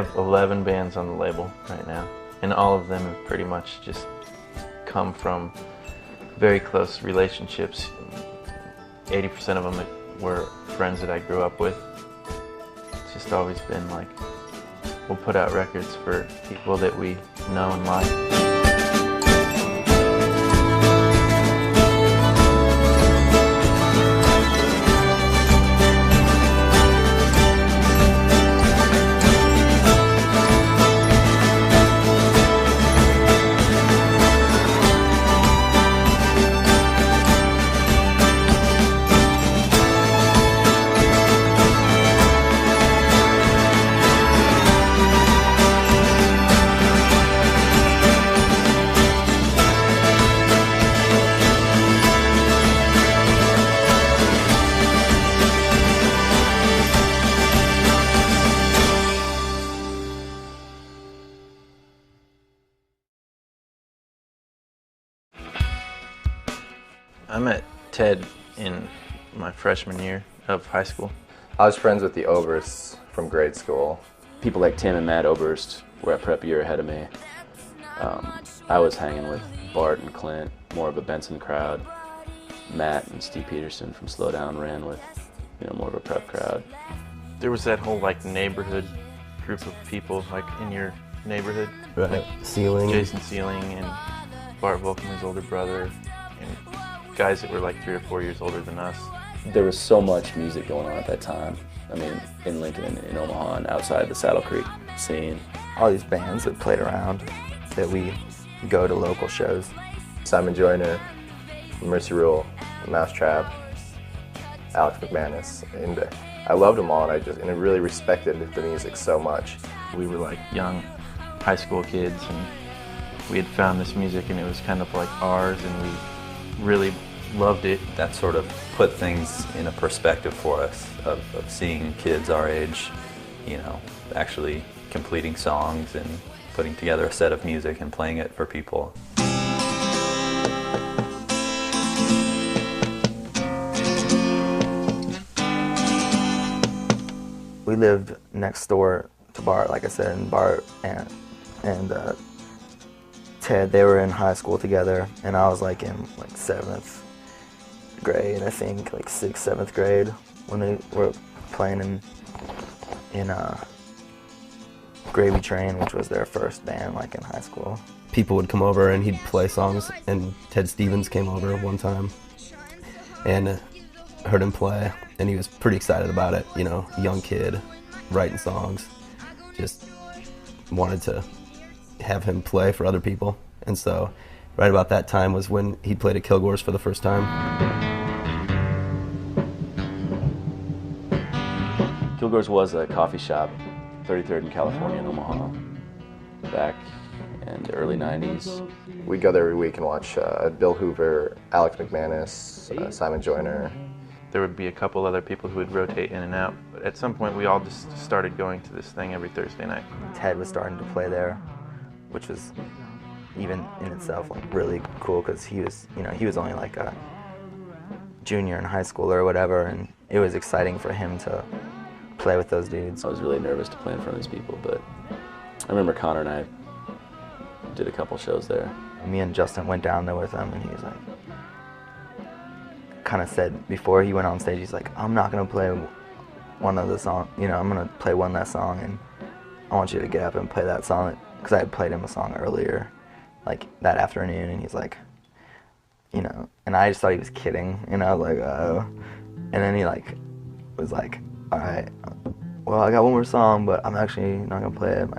have 11 bands on the label right now, and all of them have pretty much just come from very close relationships. 80% of them were friends that I grew up with. It's just always been like, we'll put out records for people that we know and like. I met Ted in my freshman year of high school. I was friends with the Obersts from grade school. People like Tim and Matt Oberst were at prep a year ahead of me. I was hanging with Bart and Clint, more of a Benson crowd. Matt and Steve Peterson from Slow Down ran with, more of a prep crowd. There was that whole neighborhood group of people in your neighborhood. Right. Like Sealing. Jason Sealing and Bart Volkman, his older brother, and guys that were 3 or 4 years older than us. There was so much music going on at that time. I mean, in Lincoln and in Omaha and outside the Saddle Creek scene. All these bands that played around that we go to local shows. Simon Joyner, Mercy Rule, Mousetrap, Alex McManus, and I loved them all, and I really respected the music so much. We were young high school kids, and we had found this music, and it was kind of ours, and we really loved it. That sort of put things in a perspective for us of seeing kids our age, actually completing songs and putting together a set of music and playing it for people. We lived next door to Bart, like I said, and Bart and Ted, they were in high school together, and I was in 7th grade, I think, 6th, 7th grade, when they were playing in Gravy Train, which was their first band in high school. People would come over and he'd play songs, and Ted Stevens came over one time and heard him play, and he was pretty excited about it, young kid, writing songs, just wanted to have him play for other people. And so right about that time was when he played at Kilgore's for the first time. Kilgore's was a coffee shop, 33rd in California in Omaha, back in the early 90s. We'd go there every week and watch Bill Hoover, Alex McManus, Simon Joyner. There would be a couple other people who would rotate in and out, but at some point we all just started going to this thing every Thursday night. Ted was starting to play there, which was even in itself really cool, because he was only a junior in high school or whatever, and it was exciting for him to play with those dudes. I was really nervous to play in front of these people, but I remember Connor and I did a couple shows there. Me and Justin went down there with him, and he was kind of said before he went on stage, he's I'm not gonna play one of the songs, I'm gonna play one last song, and I want you to get up and play that song, because I had played him a song earlier, that afternoon, and he's and I just thought he was kidding, and I was oh, and then he was all right, well, I got one more song, but I'm actually not gonna play it.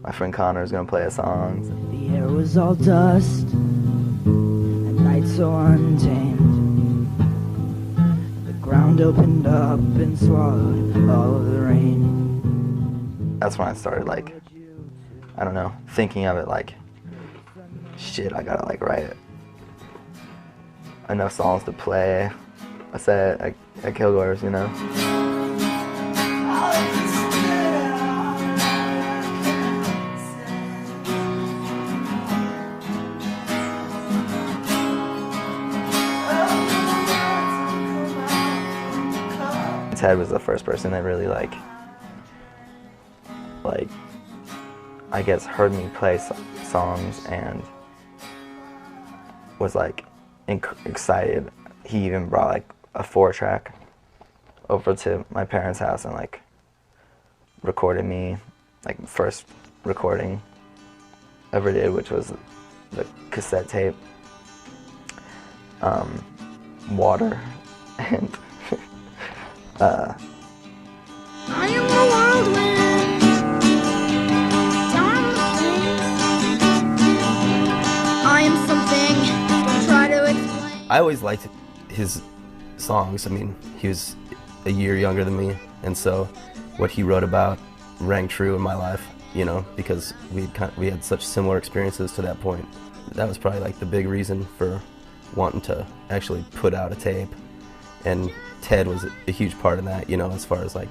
My friend Connor's gonna play a song. The air was all dust, and night so untamed. The ground opened up and swallowed all of the rain. That's when I started I don't know, thinking of it shit, I gotta write enough songs to play a set at Kilgore's, Ted was the first person that really I guess, heard me play songs and was like excited. He even brought like a 4-track over to my parents' house and like recorded me, like first recording ever did, which was the cassette tape, Water, and I am the wild wind, I am something, don't try to explain. I always liked his songs. I mean, he was a year younger than me, and so what he wrote about rang true in my life, you know, because we had such similar experiences to that point. That was probably like the big reason for wanting to actually put out a tape, and Ted was a huge part of that, you know, as far as like,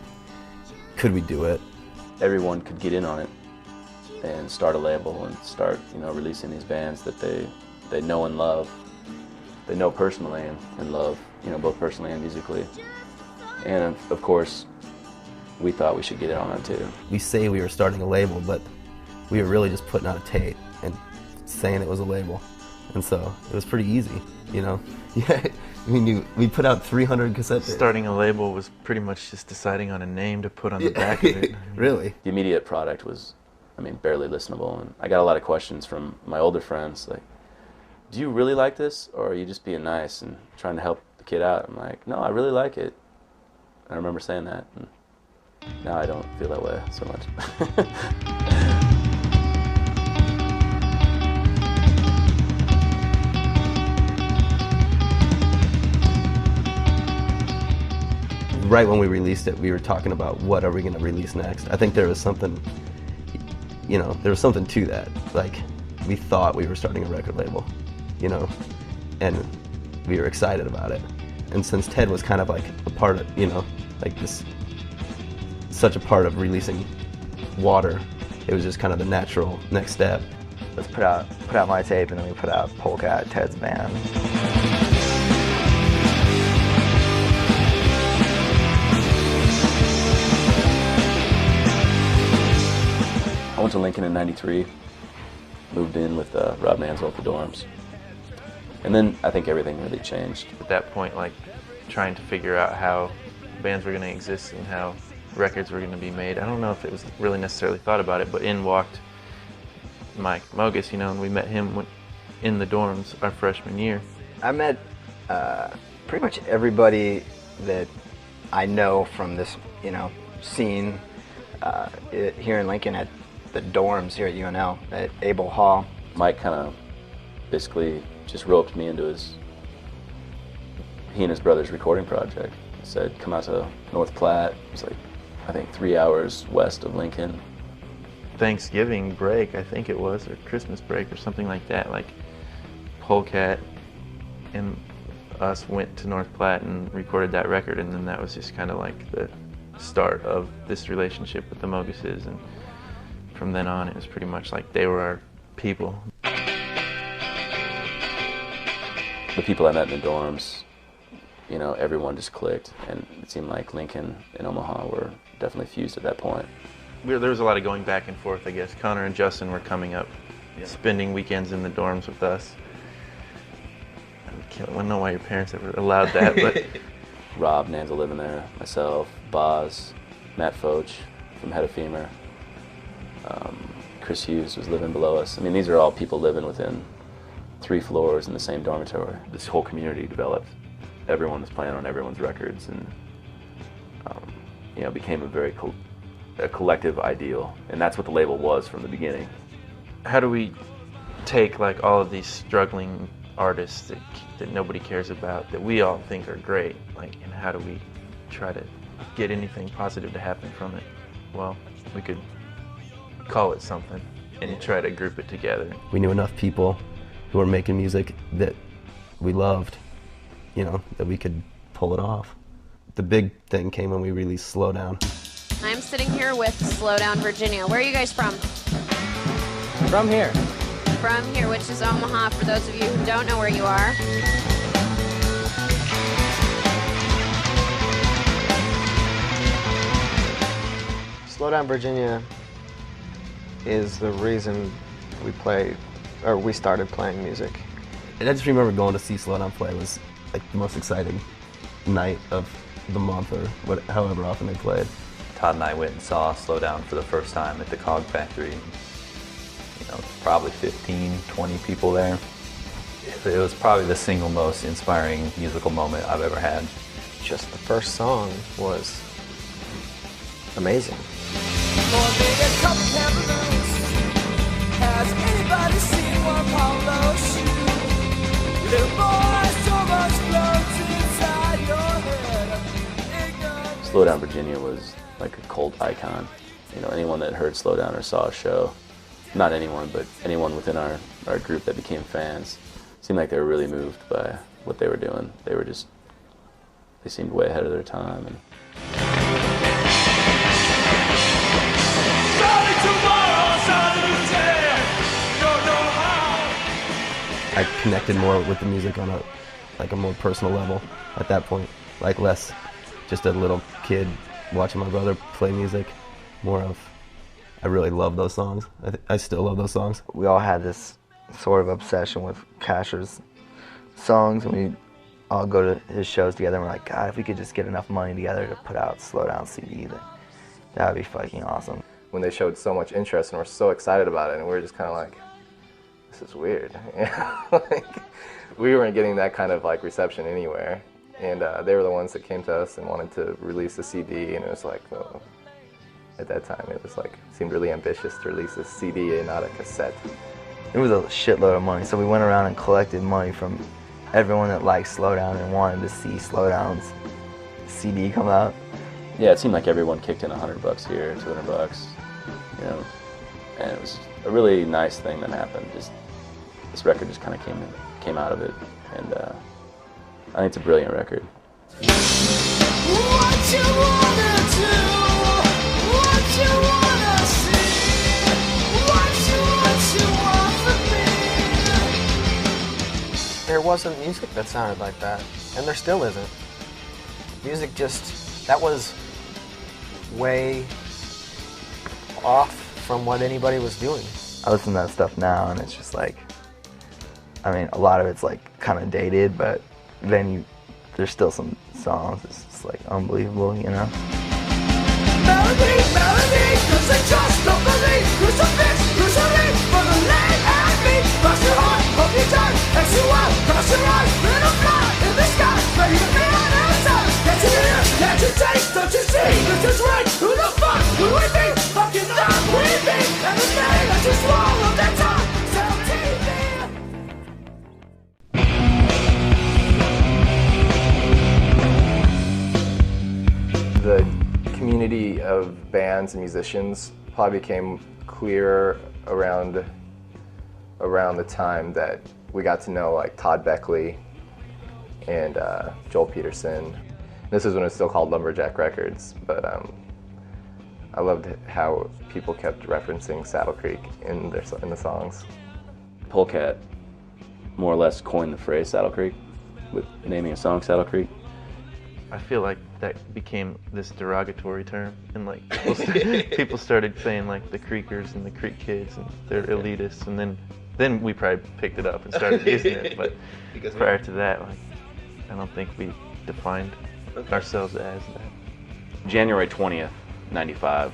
could we do it? Everyone could get in on it and start a label and start, you know, releasing these bands that they know and love. They know personally and love, you know, both personally and musically. And of course, we thought we should get in on that too. We say we were starting a label, but we were really just putting out a tape and saying it was a label. And so it was pretty easy, you know. Yeah, we put out 300 cassette tapes. Starting a label was pretty much just deciding on a name to put on the back of it. Really? The immediate product was, I mean, barely listenable. And I got a lot of questions from my older friends, like, do you really like this, or are you just being nice and trying to help the kid out? I'm like, no, I really like it. I remember saying that, and now I don't feel that way so much. Right when we released it, we were talking about what are we going to release next. I think there was something, you know, there was something to that. Like, we thought we were starting a record label, you know, and we were excited about it. And since Ted was kind of like a part of, you know, like this, such a part of releasing Water, it was just kind of the natural next step. Let's put out my tape, and then we put out Polecat, Ted's band. I went to Lincoln in '93, moved in with Rob Mansell at the Dorms. And then I think everything really changed. At that point, like, trying to figure out how bands were going to exist and how records were going to be made. I don't know if it was really necessarily thought about it, but in walked Mike Mogis, you know, and we met him in the Dorms our freshman year. I met pretty much everybody that I know from this, you know, scene here in Lincoln at the Dorms here at UNL at Abel Hall. Mike kind of basically just roped me into he and his brother's recording project. He said, come out to North Platte. It's like, I think 3 hours west of Lincoln. Thanksgiving break, I think it was, or Christmas break or something like that. Like, Polecat and us went to North Platte and recorded that record, and then that was just kind of like the start of this relationship with the Mogises, and from then on it was pretty much like they were our people. The people I met in the Dorms, you know, everyone just clicked, and it seemed like Lincoln and Omaha were definitely fused at that point. There was a lot of going back and forth, I guess. Connor and Justin were coming up, spending weekends in the dorms with us. I don't know why your parents ever allowed that, but... Rob Nanzel living there, myself, Boz, Matt Foch from Head of Femur, Chris Hughes was living below us. I mean, these are all people living within 3 floors in the same dormitory. This whole community developed. Everyone was playing on everyone's records, and you know, became a collective ideal, and that's what the label was from the beginning. How do we take like all of these struggling artists that nobody cares about, that we all think are great, like, and how do we try to get anything positive to happen from it? Well, we could call it something and try to group it together. We knew enough people who were making music that we loved, you know, that we could pull it off. The big thing came when we released Slow Down. I'm sitting here with Slow Down, Virginia. Where are you guys from? From here. From here, which is Omaha, for those of you who don't know where you are. Slow Down, Virginia is the reason we started playing music. And I just remember going to see Slowdown play was like the most exciting night of the month or however often they played. Todd and I went and saw Slowdown for the first time at the Cog Factory. You know, probably 15, 20 people there. It was probably the single most inspiring musical moment I've ever had. Just the first song was amazing. Has anybody seen Juan Pablo's shoe? Little boy, so much floats inside your head. Slowdown Virginia was like a cult icon. You know, anyone that heard Slowdown or saw a show, not anyone, but anyone within our group that became fans, seemed like they were really moved by what they were doing. They seemed way ahead of their time. And I connected more with the music on a more personal level at that point, like less just a little kid watching my brother play music, more of I really love those songs. I still love those songs. We all had this sort of obsession with Kasher's songs, and we all go to his shows together, and we're like, God, if we could just get enough money together to put out Slowdown CD, then that would be fucking awesome. When they showed so much interest and were so excited about it, and we were just kind of like, this is weird. Like, we weren't getting that kind of like reception anywhere, and they were the ones that came to us and wanted to release a CD, and it was like, well, at that time it was like, seemed really ambitious to release a CD and not a cassette. It was a shitload of money, so we went around and collected money from everyone that liked Slowdown and wanted to see Slowdown's CD come out. yeah, it seemed like everyone kicked in $100 here, $200, you know, and it was a really nice thing that happened. Just this record just kind of came out of it, and I think it's a brilliant record. What you wanna do? What you wanna see? What you want from me? There wasn't music that sounded like that, and there still isn't. Music that was way off from what anybody was doing. I listen to that stuff now, and it's just like, I mean, a lot of it's like kind of dated, but then there's still some songs that's just like unbelievable, you know? Melody, cause I just don't believe. Crucifix, crucifix, for the late and me. Cross your heart, hope you turn, X you out, cross your eyes, little fly in the sky, ready to be on the outside. Can't you hear, can't you taste, don't you see? This is right, who the fuck would we be? Fucking not we be, and the thing that you swallow that time, sell TV. The community of bands and musicians probably became clearer around the time that we got to know like Todd Beckley and Joel Peterson. This is when it was still called Lumberjack Records, but I loved how people kept referencing Saddle Creek in the songs. Polecat more or less coined the phrase Saddle Creek with naming a song Saddle Creek. I feel like that became this derogatory term, and like people started saying like the Creekers and the Creek Kids and they're elitists, and then we probably picked it up and started using it. But prior to that, like, I don't think we defined ourselves as that. January 20th, 95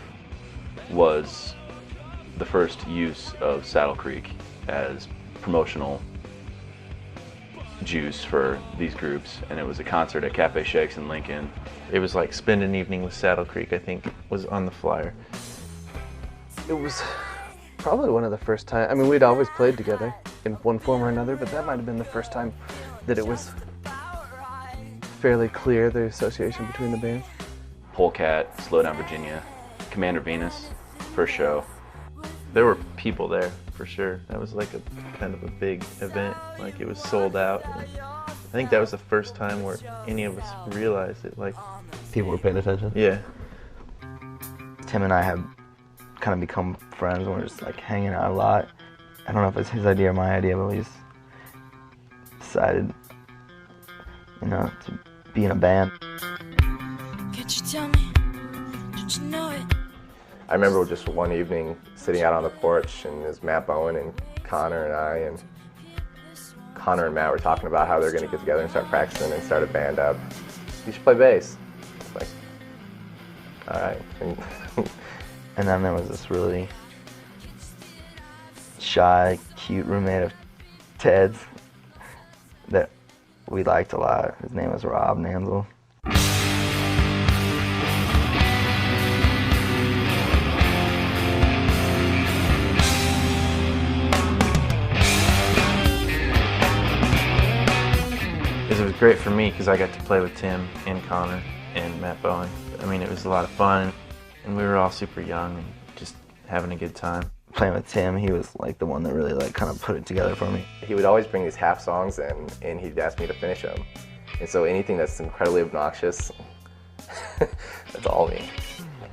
was the first use of Saddle Creek as promotional juice for these groups, and it was a concert at Cafe Shakes in Lincoln. It was like Spend an Evening with Saddle Creek, I think, was on the flyer. It was probably one of the first times, I mean, we'd always played together in one form or another, but that might have been the first time that it was fairly clear, the association between the bands. Polecat, Slowdown Virginia, Commander Venus, first show. There were people there, for sure. That was like a kind of a big event. Like, it was sold out. And I think that was the first time where any of us realized it. Like, people were paying attention. Yeah. Tim and I have kind of become friends, and we're just like hanging out a lot. I don't know if it's his idea or my idea, but we just decided, you know, to be in a band. Can't you tell me? Don't you know it? I remember just one evening sitting out on the porch, and it was Matt Bowen and Connor and I, and Connor and Matt were talking about how they're going to get together and start practicing and start a band up. You should play bass. It's like, all right. And then there was this really shy, cute roommate of Ted's that we liked a lot. His name was Rob Nanzel. It was great for me because I got to play with Tim and Connor and Matt Bowen. I mean, it was a lot of fun, and we were all super young and just having a good time. Playing with Tim, he was like the one that really like kind of put it together for me. He would always bring these half songs in, and he'd ask me to finish them. And so anything that's incredibly obnoxious, that's all me.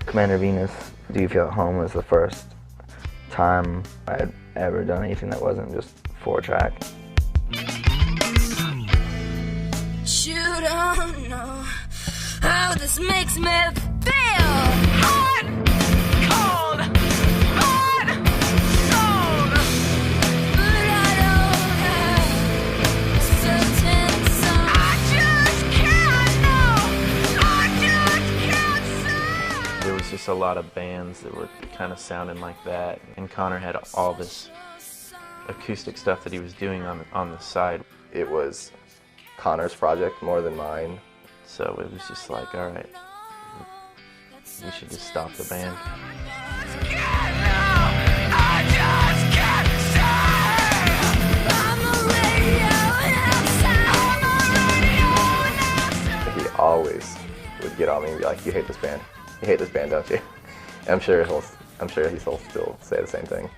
Commander Venus, Do You Feel at Home was the first time I had ever done anything that wasn't just 4-track. You don't know how this makes me feel. Hot, cold, hot, cold. But I don't have certain song. I just can't know. I just can't say. There was just a lot of bands that were kind of sounding like that, and Connor had all this acoustic stuff that he was doing on the side. It was Connor's project more than mine. So it was just like, all right, we should just stop the band. He always would get on me and be like, "You hate this band. You hate this band, don't you?" And I'm sure he'll still say the same thing.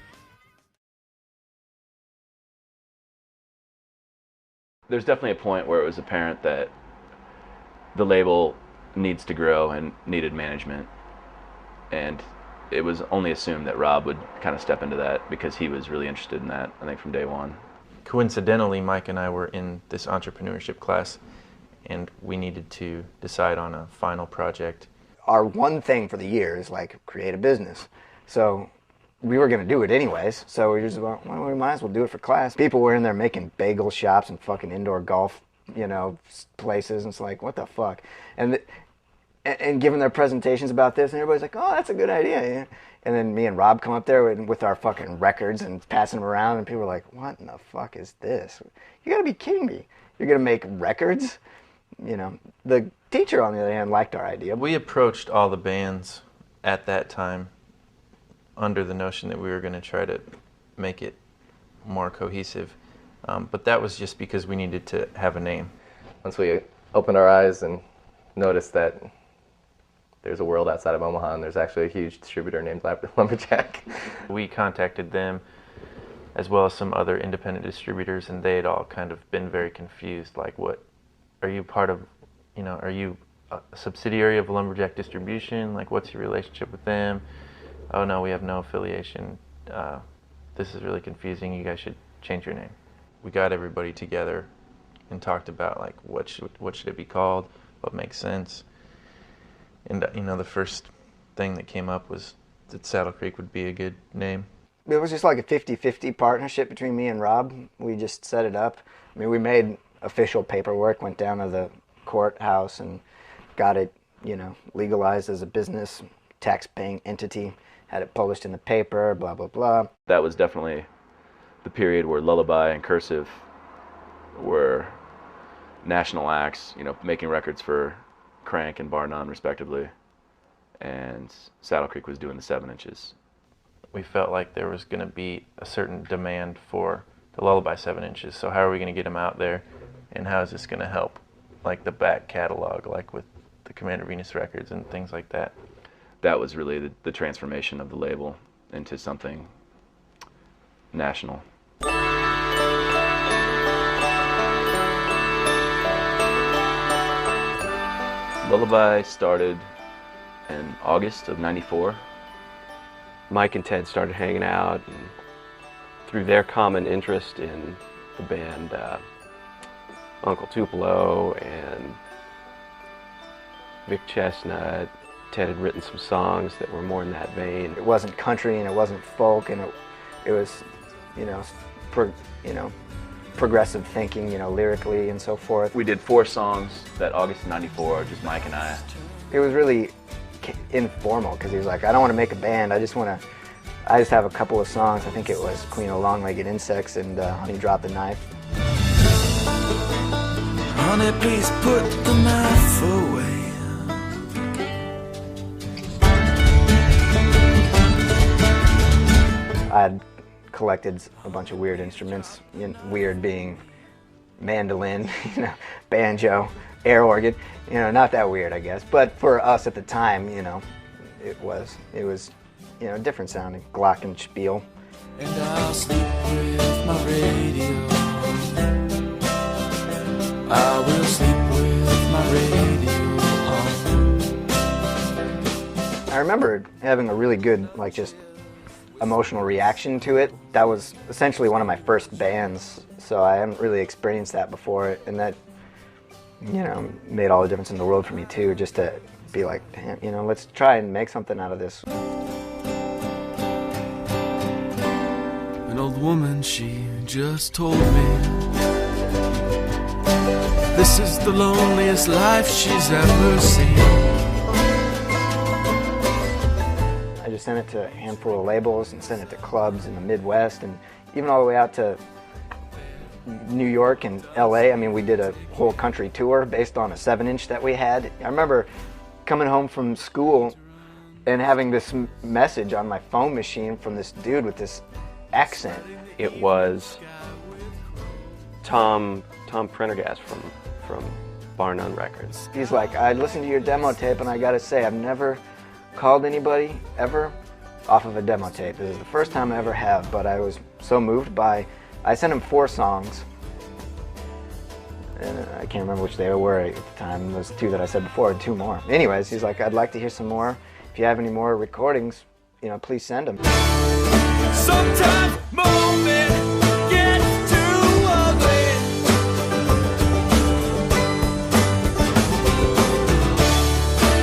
There's definitely a point where it was apparent that the label needs to grow and needed management, and it was only assumed that Rob would kind of step into that because he was really interested in that, I think, from day one. Coincidentally, Mike and I were in this entrepreneurship class, and we needed to decide on a final project. Our one thing for the year is like create a business. So we were going to do it anyways, so we just went, well, we might as well do it for class. People were in there making bagel shops and fucking indoor golf, places, and it's like, what the fuck? And giving their presentations about this, and everybody's like, oh, that's a good idea. Yeah. And then me and Rob come up there with our fucking records and passing them around, and people are like, what in the fuck is this? You gotta be kidding me. You're gonna make records? The teacher, on the other hand, liked our idea. We approached all the bands at that time under the notion that we were going to try to make it more cohesive. But that was just because we needed to have a name. Once we opened our eyes and noticed that there's a world outside of Omaha and there's actually a huge distributor named Lumberjack. We contacted them as well as some other independent distributors, and they had all kind of been very confused. Like, what, are you part of, are you a subsidiary of Lumberjack Distribution? Like, what's your relationship with them? Oh no, we have no affiliation. This is really confusing. You guys should change your name. We got everybody together and talked about like what should it be called, what makes sense. And the first thing that came up was that Saddle Creek would be a good name. It was just like a 50-50 partnership between me and Rob. We just set it up. I mean, we made official paperwork, went down to the courthouse and got it, legalized as a business, tax-paying entity. Had it published in the paper, blah, blah, blah. That was definitely the period where Lullaby and Cursive were national acts, making records for Crank and Bar None, respectively. And Saddle Creek was doing the 7 inches. We felt like there was going to be a certain demand for the Lullaby 7 inches. So how are we going to get them out there? And how is this going to help, like the back catalog, like with the Commander Venus records and things like that? That was really the transformation of the label into something national. Lullaby started in August of '94. Mike and Ted started hanging out, and through their common interest in the band Uncle Tupelo and Vic Chestnut, Ted had written some songs that were more in that vein. It wasn't country and it wasn't folk, and it was, you know, progressive thinking, you know, lyrically and so forth. We did 4 songs that August of '94, just Mike and I. It was really informal because he was like, I don't want to make a band, I just have a couple of songs. I think it was Queen of Long-Legged Insects and Honey Drop the Knife. Honey, please put the knife away. I had collected a bunch of weird instruments, weird being mandolin, you know, banjo, air organ, you know, not that weird, I guess. But for us at the time, you know, it was, you know, different sounding, glockenspiel. And I'll sleep with my radio. I will sleep with my radio on. I remember having a really good, like, just emotional reaction to it. That was essentially one of my first bands, so I hadn't really experienced that before, and that, you know, made all the difference in the world for me too, just to be like, damn, you know, let's try and make something out of this. An old woman, she just told me this is the loneliest life she's ever seen. I just sent it to a handful of labels and sent it to clubs in the Midwest and even all the way out to New York and LA. I mean, we did a whole country tour based on a 7-inch that we had. I remember coming home from school and having this message on my phone machine from this dude with this accent. It was Tom Prendergast from Bar None Records. He's like, I listened to your demo tape and I gotta say, I've never called anybody ever off of a demo tape. This is the first time I ever have, but I was so moved by, I sent him 4 songs, and I can't remember which they were at the time. It was 2 that I said before, and 2 more. Anyways, he's like, I'd like to hear some more. If you have any more recordings, you know, please send them. Sometimes moment gets too ugly.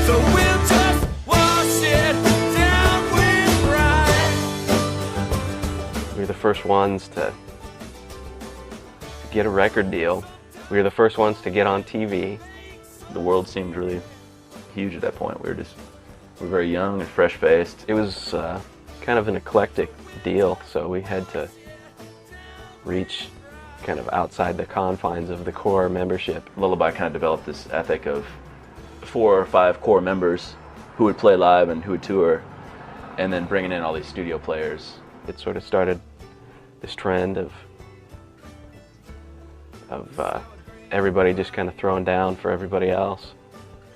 So we'll just wash it down with pride. We were the first ones to get a record deal. We were the first ones to get on TV. The world seemed really huge at that point. We were very young and fresh-faced. It was kind of an eclectic deal, so we had to reach kind of outside the confines of the core membership. Lullaby kind of developed this ethic of 4 or 5 core members who would play live and who would tour, and then bringing in all these studio players. It sort of started this trend of everybody just kind of throwing down for everybody else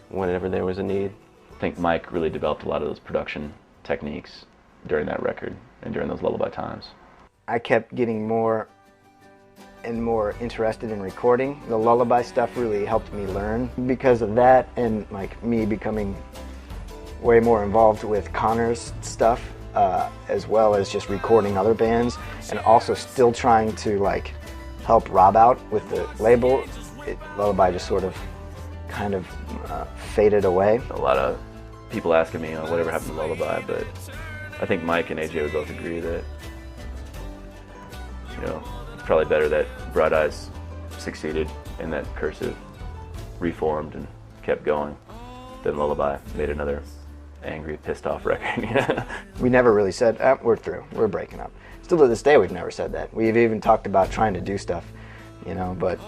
whenever there was a need. I think Mike really developed a lot of those production techniques during that record and during those Lullaby times. I kept getting more and more interested in recording. The Lullaby stuff really helped me learn. Because of that and like me becoming way more involved with Connor's stuff, as well as just recording other bands, and also still trying to like help Rob out with the label, Lullaby just sort of kind of faded away. A lot of people asking me, whatever happened to Lullaby, but I think Mike and AJ would both agree that, you know, it's probably better that Bright Eyes succeeded and that Cursive reformed and kept going than Lullaby made another angry, pissed off record. We never really said, we're through, we're breaking up. Still to this day, we've never said that. We've even talked about trying to do stuff, you know, but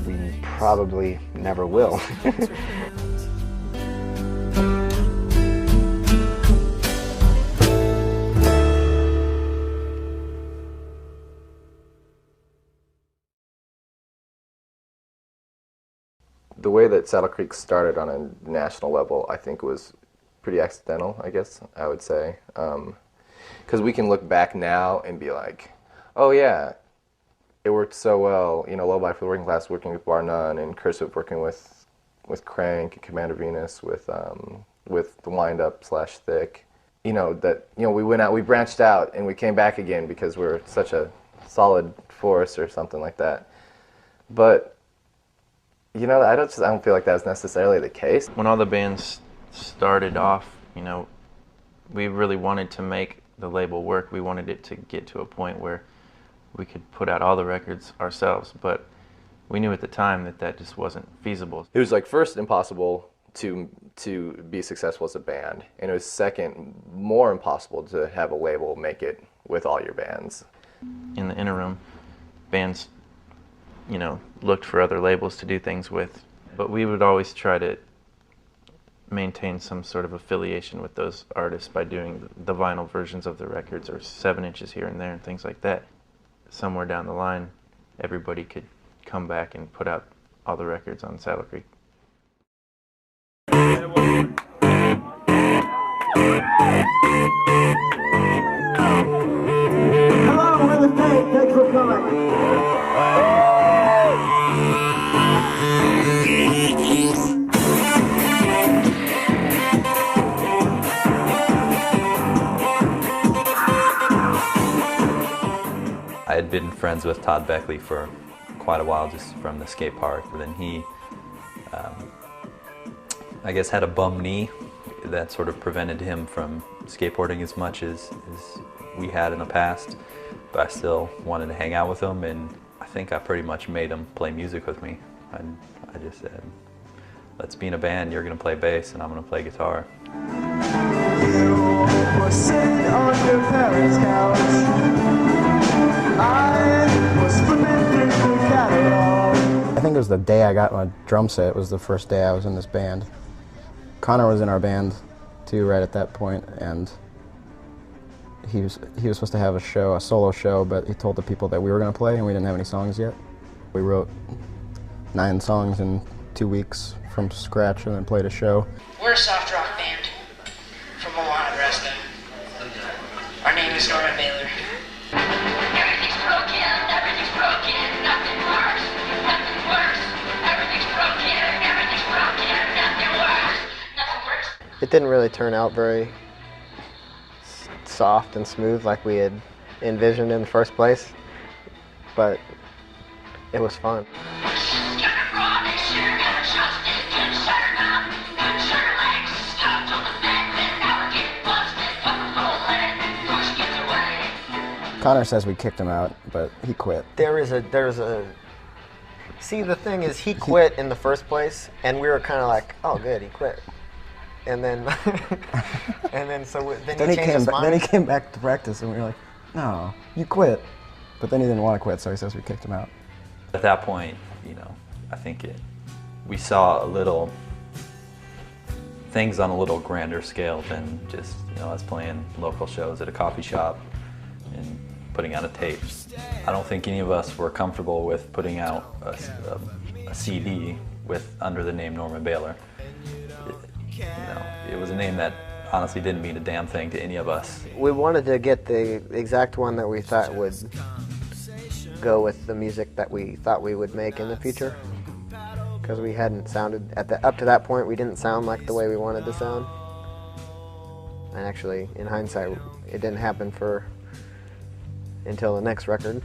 we probably never will. The way that Saddle Creek started on a national level, I think, was pretty accidental, I guess I would say. Because we can look back now and be like, oh yeah, it worked so well. You know, Lullaby for the Working Class working with Bar None, and Cursive working with Crank and Commander Venus, with the Wind Up / Thick. You know, that, you know, we went out, we branched out, and we came back again because we're such a solid force or something like that. But you know, I don't feel like that's necessarily the case. When all the bands started off, you know, we really wanted to make the label work. We wanted it to get to a point where we could put out all the records ourselves, but we knew at the time that that just wasn't feasible. It was like first impossible to be successful as a band, and it was second more impossible to have a label make it with all your bands. In the interim, bands, you know, looked for other labels to do things with, but we would always try to maintain some sort of affiliation with those artists by doing the vinyl versions of the records or 7 inches here and there and things like that. Somewhere down the line, everybody could come back and put out all the records on Saddle Creek. Hello, we're the Fake. Thanks for coming. I had been friends with Todd Beckley for quite a while, just from the skate park. But then he, I guess, had a bum knee that sort of prevented him from skateboarding as much as we had in the past. But I still wanted to hang out with him, and I think I pretty much made him play music with me. And I just said, let's be in a band. You're going to play bass, and I'm going to play guitar. You were sitting on your parents' couch. I was flipping through the catalog. I think it was the day I got my drum set. It was the first day I was in this band. Connor was in our band too right at that point, and he was supposed to have a solo show, but he told the people that we were going to play and we didn't have any songs yet. We wrote 9 songs in 2 weeks from scratch and then played a show. We're a soft rock band from Omaha, Nebraska. Our name is Norman Baylor. Everything's broken, nothing works, nothing works. Everything's broken, nothing works. It didn't really turn out very soft and smooth like we had envisioned in the first place, but it was fun. Connor says we kicked him out, but he quit. See, the thing is, he quit in the first place, and we were kind of like, oh, good, he quit. And then, then he changed his mind. Then he came back to practice, and we were like, no, you quit. But then he didn't want to quit, so he says we kicked him out. At that point, you know, I think we saw things on a little grander scale than just, you know, us playing local shows at a coffee shop and putting out a tape. I don't think any of us were comfortable with putting out a CD under the name Norman Baylor. You know, it was a name that honestly didn't mean a damn thing to any of us. We wanted to get the exact one that we thought would go with the music that we thought we would make in the future, because we hadn't sounded up to that point. We didn't sound like the way we wanted to sound, and actually, in hindsight, it didn't happen until the next record.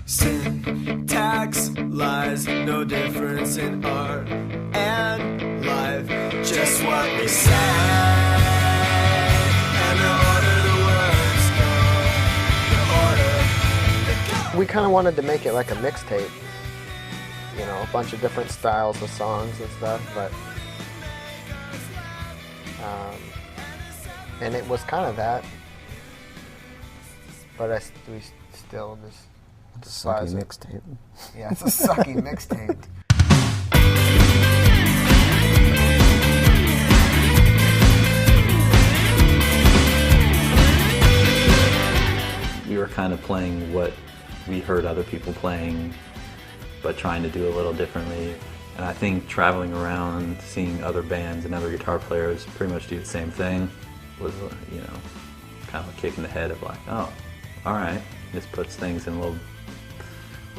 Syntax lies, no difference in art and life, just what we say, and the order the words go, We kind of wanted to make it like a mixtape, you know, a bunch of different styles of songs and stuff, but and it was kind of that, but we still just Sucky mixtape. Yeah, it's a sucky mixtape. We were kind of playing what we heard other people playing, but trying to do a little differently. And I think traveling around, seeing other bands and other guitar players pretty much do the same thing was, you know, kind of a kick in the head of like, oh, all right, this puts things in a little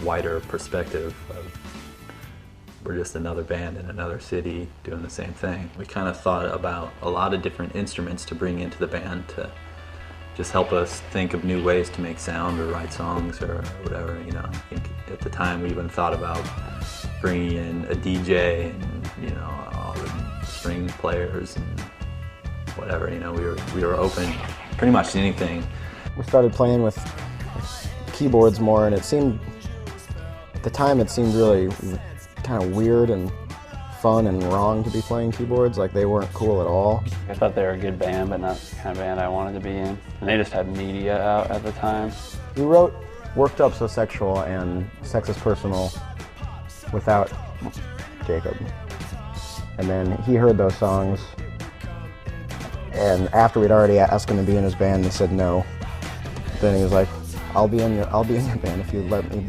wider perspective of we're just another band in another city doing the same thing. We kind of thought about a lot of different instruments to bring into the band to just help us think of new ways to make sound or write songs or whatever, you know. I think at the time we even thought about bringing in a DJ and, you know, all the string players and whatever, you know, we were open pretty much to anything. We started playing with keyboards more, and it seemed, at the time, it seemed really kind of weird and fun and wrong to be playing keyboards. Like, they weren't cool at all. I thought they were a good band, but not the kind of band I wanted to be in. And they just had media out at the time. We wrote Worked Up So Sexual and Sex Is Personal without Jacob. And then he heard those songs, and after we'd already asked him to be in his band, he said no. Then he was like, I'll be in your band if you let me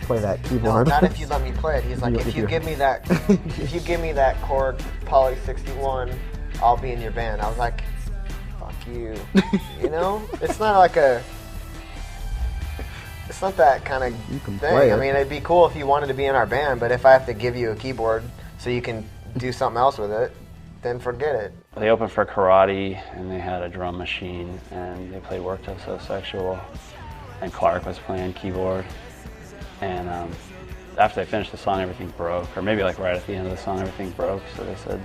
play that keyboard. No, not if you let me play it. He's like, if you give me that, if you give me that chord, Poly 61, I'll be in your band. I was like, fuck you. You know, it's not like it's not that kind of thing. I mean, it'd be cool if you wanted to be in our band, but if I have to give you a keyboard so you can do something else with it, then forget it. They opened for Karate, and they had a drum machine, and they played Worked Up So Sexual, and Clark was playing keyboard. And after they finished the song, everything broke, or maybe like right at the end of the song, everything broke, so they said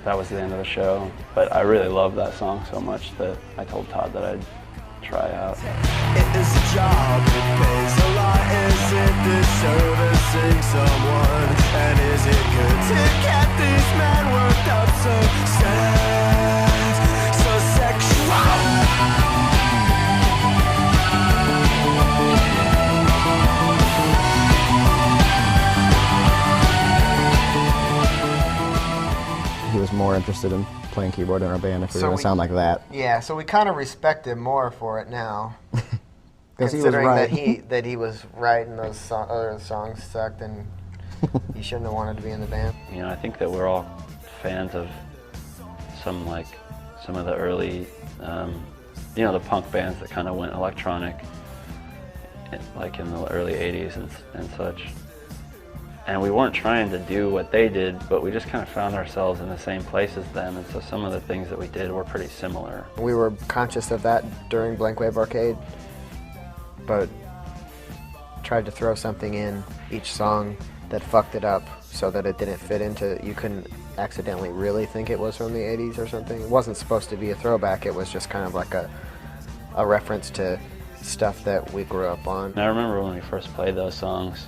that was the end of the show. But I really loved that song so much that I told Todd that I'd try out. It is a job, it pays a lot. Is it the servicing someone? And is it good to get these men worked up so He was more interested in playing keyboard in our band if we were going to sound like that. Yeah, so we kind of respect him more for it now. He Considering was right. that he was right and those other songs sucked and he shouldn't have wanted to be in the band. You know, I think that we're all fans of some of the early, you know, the punk bands that kind of went electronic, like in the early 80s and such. And we weren't trying to do what they did, but we just kind of found ourselves in the same place as them, and so some of the things that we did were pretty similar. We were conscious of that during Blank Wave Arcade, but tried to throw something in each song that fucked it up so that it didn't fit into, you couldn't accidentally really think it was from the 80s or something. It wasn't supposed to be a throwback, it was just kind of like a reference to stuff that we grew up on. And I remember when we first played those songs,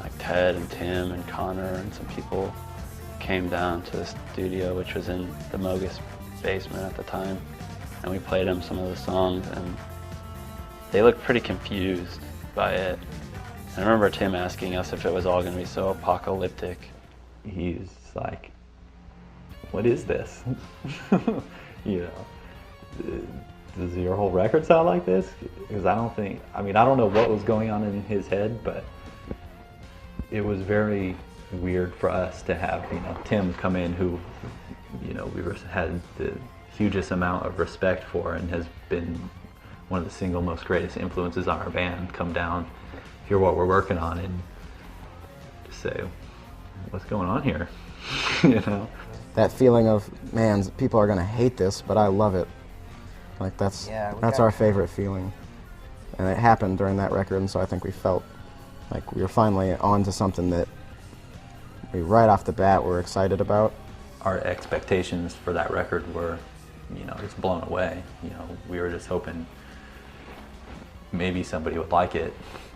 like Ted and Tim and Connor and some people came down to the studio, which was in the Mogus basement at the time, and we played them some of the songs, and they looked pretty confused by it. And I remember Tim asking us if it was all going to be so apocalyptic. He's like, what is this? You know, does your whole record sound like this? Because I don't know what was going on in his head, but it was very weird for us to have, you know, Tim come in, who, you know, had the hugest amount of respect for and has been one of the single most greatest influences on our band, come down, hear what we're working on, and just say, what's going on here? You know? That feeling of, man, people are going to hate this, but I love it. Like, that's our favorite feeling. And it happened during that record, and so I think we felt like we were finally on to something that we, right off the bat, were excited about. Our expectations for that record were, you know, just blown away. You know, we were just hoping maybe somebody would like it,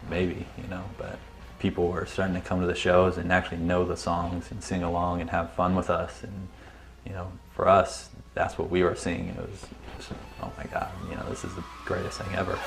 maybe, you know, but people were starting to come to the shows and actually know the songs and sing along and have fun with us. And, you know, for us, that's what we were seeing. It was just, oh my God, you know, this is the greatest thing ever.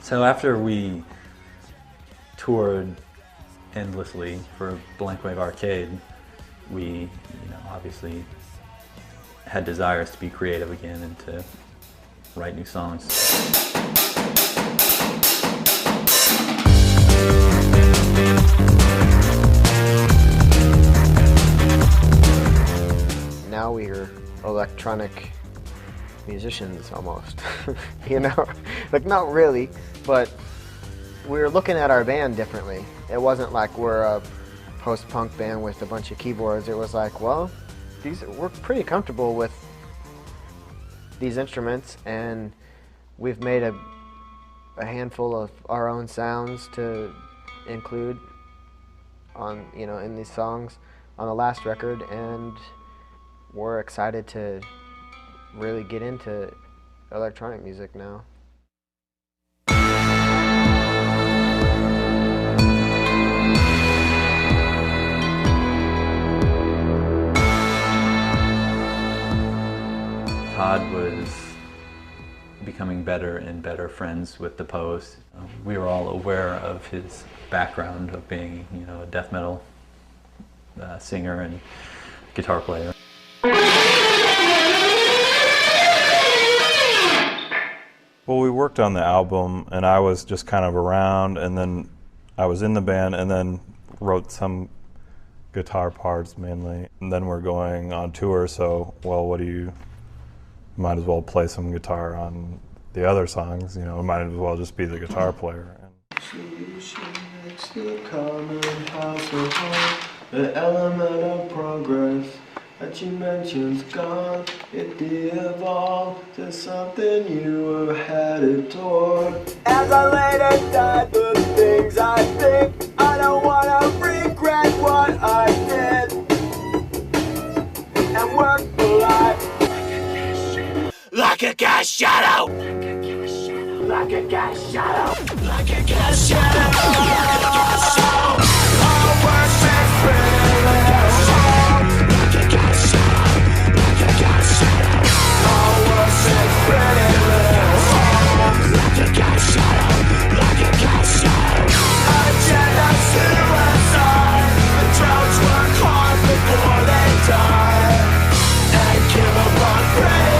So after we toured endlessly for Blank Wave Arcade, we, you know, obviously had desires to be creative again and to write new songs. now we're electronic musicians almost. You know, like not really, but we're looking at our band differently. It wasn't like we're a post-punk band with a bunch of keyboards. It was like, well, we're pretty comfortable with these instruments, and we've made a handful of our own sounds to include on, you know, in these songs on the last record, and we're excited to really get into electronic music now. Todd was becoming better and better friends with the Post. We were all aware of his background of being, you know, a death metal singer and guitar player. Well, we worked on the album, and I was just kind of around, and then I was in the band, and then wrote some guitar parts mainly. And then we're going on tour, so, well, might as well play some guitar on the other songs, you know, might as well just be the guitar player. The element of progress that you mentioned's gone. It de-evolved to something you were headed toward. As I later died, the things I think, I don't wanna regret what I did and work for life. Like a gas shadow. Like a gas shadow. Like a gas shadow. Like a gas shadow. Our work makes pretty like a gas shadow. Like a gas shadow. Our work makes pretty like a gas shadow. Like a gas shadow. Agenda suicide. The drones work hard before they die and give up on pretty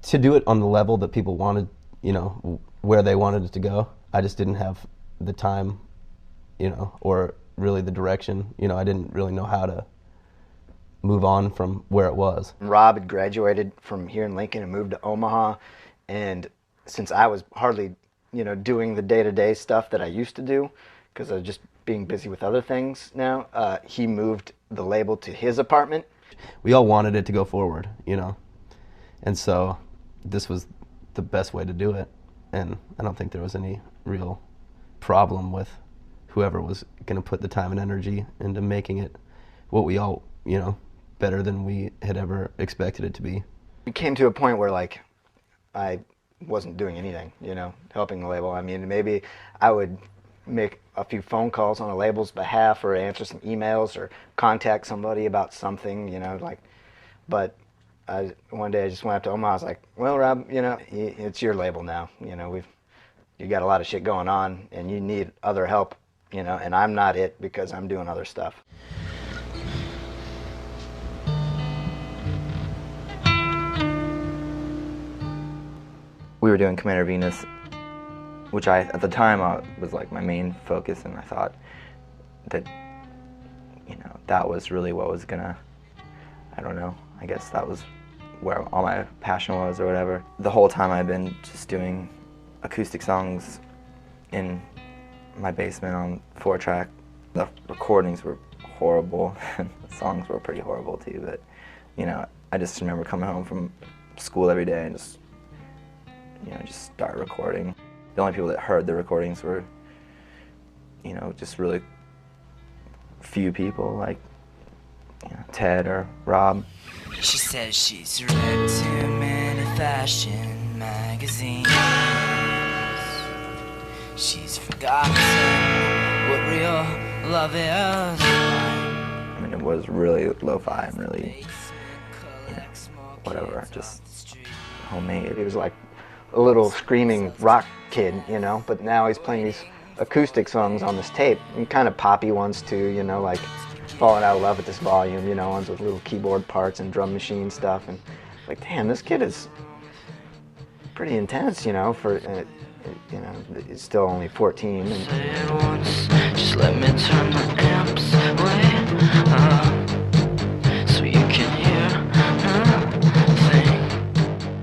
to do it on the level that people wanted, you know, where they wanted it to go. I just didn't have the time, you know, or really the direction. You know, I didn't really know how to move on from where it was. Rob had graduated from here in Lincoln and moved to Omaha, and since I was hardly, you know, doing the day-to-day stuff that I used to do, because I was just being busy with other things now, he moved the label to his apartment. We all wanted it to go forward, you know, and so this was the best way to do it, and I don't think there was any real problem with whoever was going to put the time and energy into making it what we all, you know, better than we had ever expected it to be. It came to a point where, like, I wasn't doing anything, you know, helping the label. I mean, maybe I would make a few phone calls on a label's behalf or answer some emails or contact somebody about something, you know, like, but one day I just went up to Omaha. I was like, well, Rob, you know, it's your label now. You know, you got a lot of shit going on, and you need other help, you know, and I'm not it because I'm doing other stuff. We were doing Commander Venus, which at the time was like my main focus, and I thought that, you know, that was really what was gonna, I don't know, I guess that was where all my passion was or whatever. The whole time I've been just doing acoustic songs in my basement on 4-track. The recordings were horrible. The songs were pretty horrible too, but, you know, I just remember coming home from school every day and just, you know, just start recording. The only people that heard the recordings were, you know, just really few people, like, you know, Ted or Rob. She says she's read too many fashion magazines. She's forgotten what real love is. I mean, and it was really lo-fi and really, you know, whatever, just homemade. He was like a little screaming rock kid, you know, but now he's playing these acoustic songs on this tape, and kind of poppy ones too, you know, like Falling Out of Love at This Volume, you know, ones with little keyboard parts and drum machine stuff, and like, damn, this kid is pretty intense, you know, for, you know, he's still only 14. And say it once, just let me turn the amps way so you can hear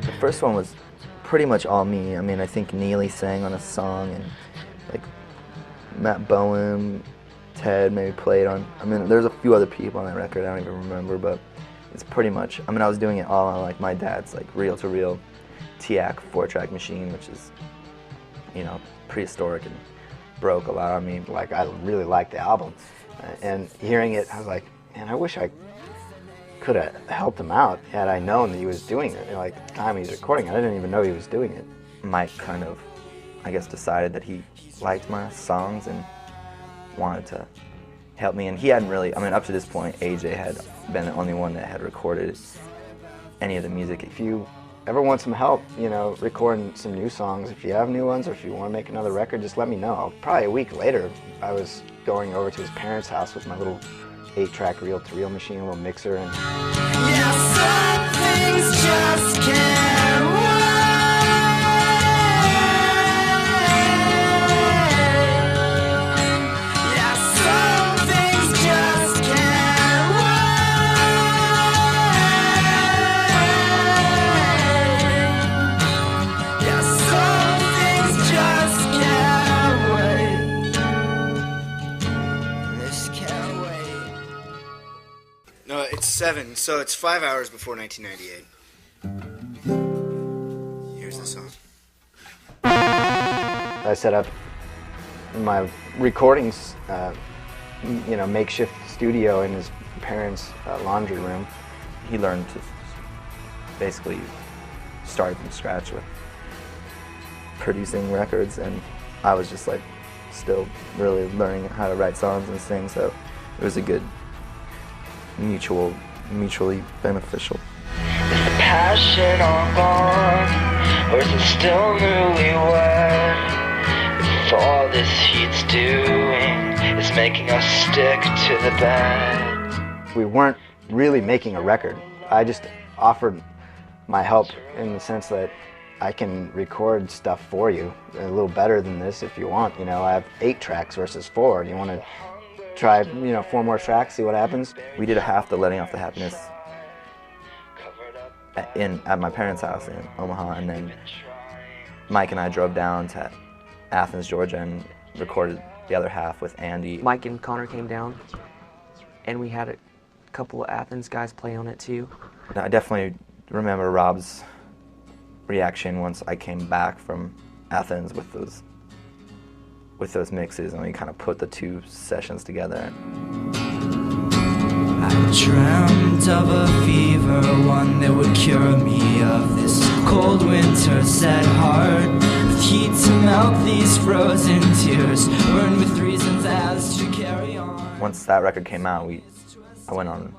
The first one was pretty much all me. I mean, I think Neely sang on a song, and like Matt Bowen, Ted maybe played on. I mean, there's a few other people on that record, I don't even remember, but it's pretty much, I mean, I was doing it all on like my dad's like reel-to-reel TIAC 4-track machine, which is, you know, prehistoric and broke a lot on me. Like, I really liked the album, and hearing it, I was like, man, I wish I could have helped him out had I known that he was doing it. Like, at the time he was recording it, I didn't even know he was doing it. Mike kind of, I guess, decided that he liked my songs and wanted to help me, and he hadn't really, I mean, up to this point, AJ had been the only one that had recorded any of the music. If you ever want some help, you know, recording some new songs, if you have new ones or if you want to make another record, just let me know. Probably a week later, I was going over to his parents' house with my little 8-track reel-to-reel machine, a little mixer, and yeah, some things just can't wait. Yeah, some things just can't wait. Yeah, some things just can't wait. This can't wait. No, it's 7, so it's 5 hours before 1998. Here's the song. I set up my recordings, you know, makeshift studio in his parents' laundry room. He learned to basically start from scratch with producing records, and I was just like still really learning how to write songs and sing, so it was a good mutually beneficial. Is the passion all gone, or is it still newlywed? If all this heat's doing is making us stick to the bed. We weren't really making a record. I just offered my help in the sense that I can record stuff for you a little better than this if you want. You know, I have 8 tracks versus 4. Do you want to try, you know, 4 more tracks, see what happens? We did a half the Letting Off the Happiness at my parents' house in Omaha, and then Mike and I drove down to Athens, Georgia, and recorded the other half with Andy. Mike and Connor came down, and we had a couple of Athens guys play on it too. I definitely remember Rob's reaction once I came back from Athens with those mixes, and we kind of put the 2 sessions together. I dreamt of a fever, one that would cure me of this cold winter set heart, with heat to melt these frozen tears, burned with reasons as to carry on. Once that record came out, I went on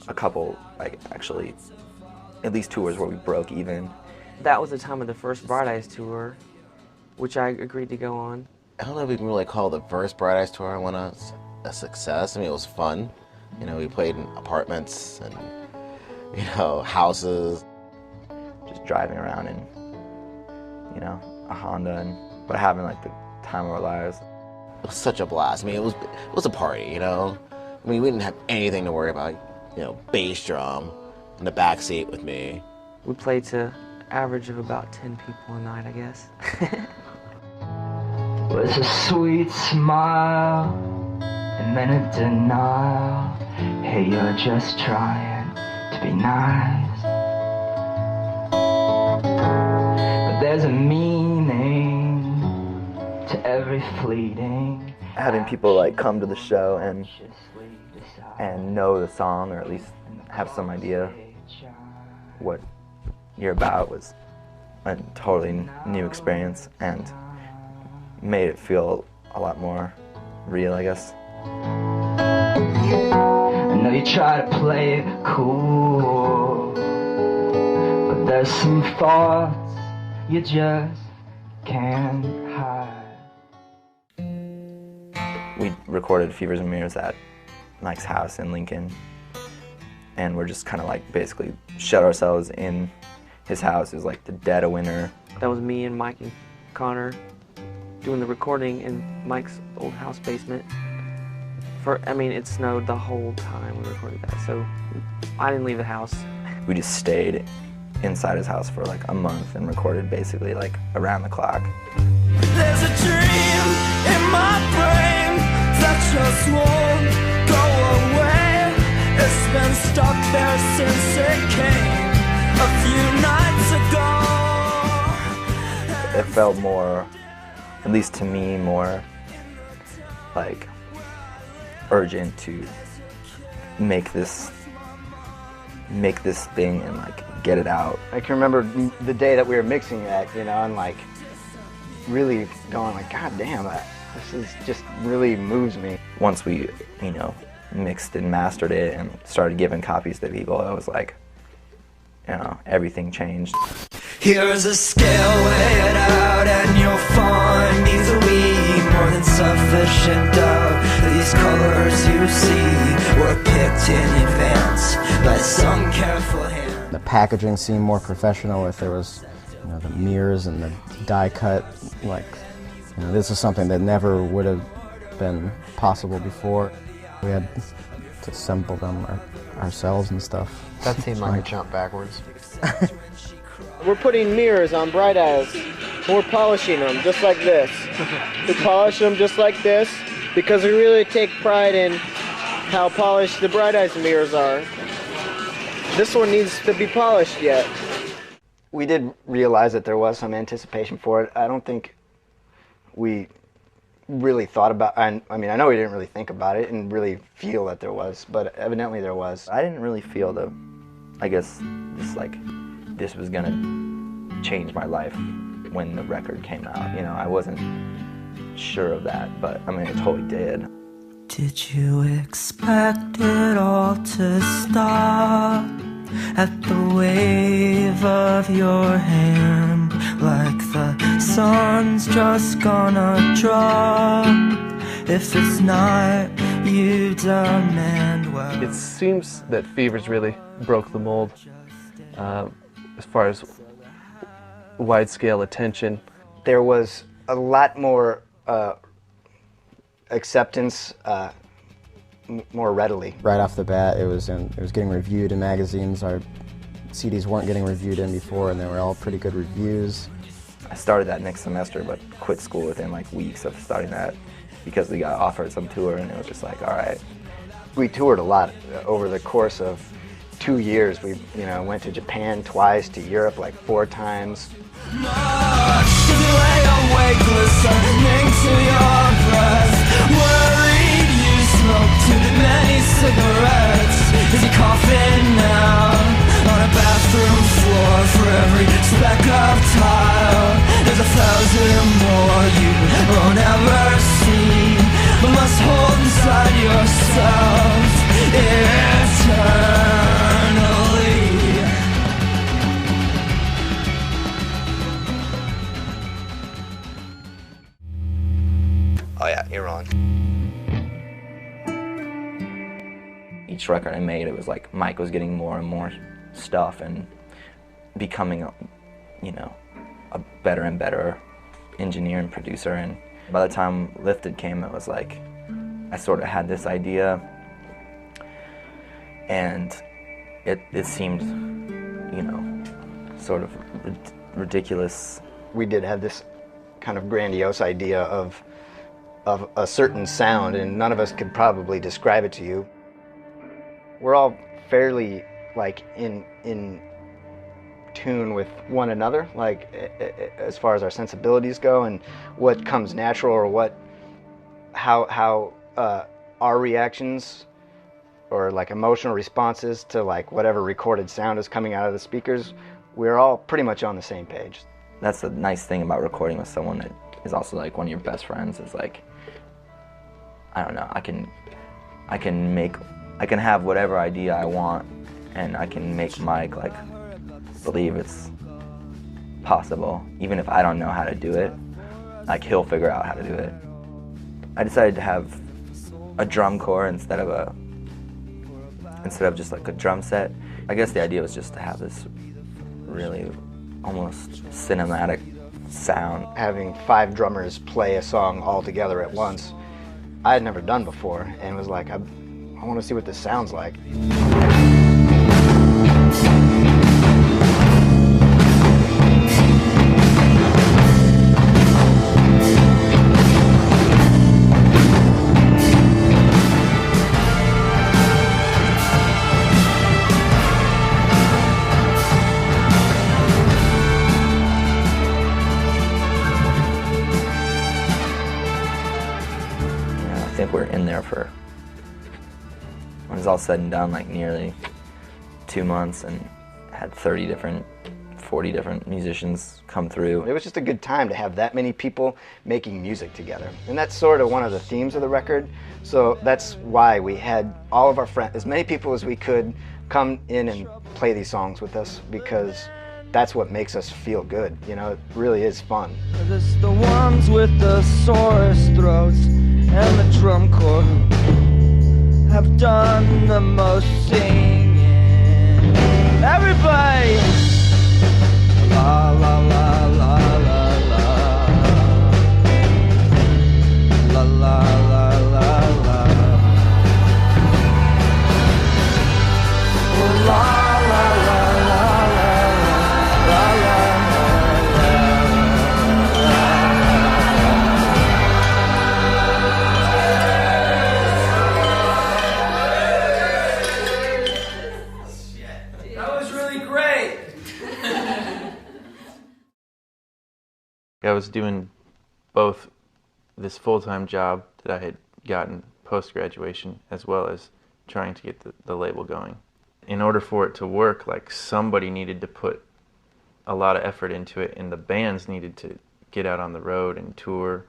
a couple, like, actually at least tours where we broke even. That was the time of the first Bright Eyes tour, which I agreed to go on. I don't know if we can really call the first Bright Eyes tour a success. I mean, it was fun. You know, we played in apartments and, you know, houses. Just driving around in, you know, a Honda, but having like the time of our lives. It was such a blast. I mean, it was a party, you know. I mean, we didn't have anything to worry about. You know, bass drum in the back seat with me. We played to average of about 10 people a night, I guess. Was a sweet smile, and then a denial. Hey, you're just trying to be nice. But there's a meaning to every fleeting. Having people like come to the show and know the song, or at least have some idea what you're about, was a totally new experience and made it feel a lot more real, I guess. I know you try to play it cool, but there's some thoughts you just can't hide. We recorded Fevers and Mirrors at Mike's house in Lincoln, and we're just kind of like basically shut ourselves in his house. It was like the dead of winter. That was me and Mike and Connor doing the recording in Mike's old house basement. It snowed the whole time we recorded that, so I didn't leave the house. We just stayed inside his house for like a month and recorded basically like around the clock. There's a dream in my brain that just won't go away. It's been stuck there since it came a few nights ago. It felt more, at least to me, more like urgent to make this thing and like get it out. I can remember the day that we were mixing that, and like really going like, God damn, this is just really moves me. Once we, mixed and mastered it and started giving copies to people, it was like, everything changed. Here's a scale, weigh it out, and you'll find easily more than sufficient doubt that these colors you see were picked in advance by some careful hand. The packaging seemed more professional if there was, the mirrors and the die cut. Like, this is something that never would have been possible before. We had to assemble them ourselves and stuff. That seemed like a jump backwards. We're putting mirrors on Bright Eyes, and we're polishing them just like this. We polish them just like this because we really take pride in how polished the Bright Eyes mirrors are. This one needs to be polished yet. We did realize that there was some anticipation for it. I don't think we really thought about, I know we didn't really think about it and really feel that there was, but evidently there was. I didn't really feel this was gonna change my life when the record came out. I wasn't sure of that, but it totally did. Did you expect it all to stop at the wave of your hand? Like the sun's just gonna drop. If it's not, you demand well. It seems that Fevers really broke the mold as far as wide-scale attention. There was a lot more acceptance more readily. Right off the bat, it was getting reviewed in magazines. Our CDs weren't getting reviewed in before, and they were all pretty good reviews. I started that next semester, but quit school within like weeks of starting that because we got offered some tour, and it was just like, all right. We toured a lot over the course of 2 years. We, went to Japan twice, to Europe like 4 times. Lay awake listening to your breath, worried you smoke too many cigarettes. Is he coughing now on a bathroom floor? For every speck of tile there's 1,000 more you won't ever see, but must hold inside yourself eternally. Oh yeah, you're wrong. Each record I made, it was like Mike was getting more and more stuff and becoming, a better and better engineer and producer. And by the time Lifted came, it was like I sort of had this idea, and it seemed, sort of ridiculous. We did have this kind of grandiose idea of a certain sound, and none of us could probably describe it to you. We're all fairly like in tune with one another, like as far as our sensibilities go, and what comes natural, or how our reactions or like emotional responses to like whatever recorded sound is coming out of the speakers. We're all pretty much on the same page. That's the nice thing about recording with someone that is also like one of your best friends, is like, I don't know, I can I can have whatever idea I want, and I can make Mike like believe it's possible, even if I don't know how to do it. Like he'll figure out how to do it. I decided to have a drum corps instead of just like a drum set. I guess the idea was just to have this really almost cinematic sound. Having 5 drummers play a song all together at once, I had never done before, and was like, I want to see what this sounds like. I think we're in there for, when it's all said and done, like nearly 2 months, and had 40 different musicians come through. It was just a good time to have that many people making music together. And that's sort of one of the themes of the record. So that's why we had all of our friends, as many people as we could, come in and play these songs with us, because that's what makes us feel good. You know, it really is fun. It's the ones with the sorest throats and the drum corps have done the most singing. Everybody! La la la la la la. La la la la la. La la la la la la la. I was doing both this full-time job that I had gotten post-graduation, as well as trying to get the label going. In order for it to work, like, somebody needed to put a lot of effort into it, and the bands needed to get out on the road and tour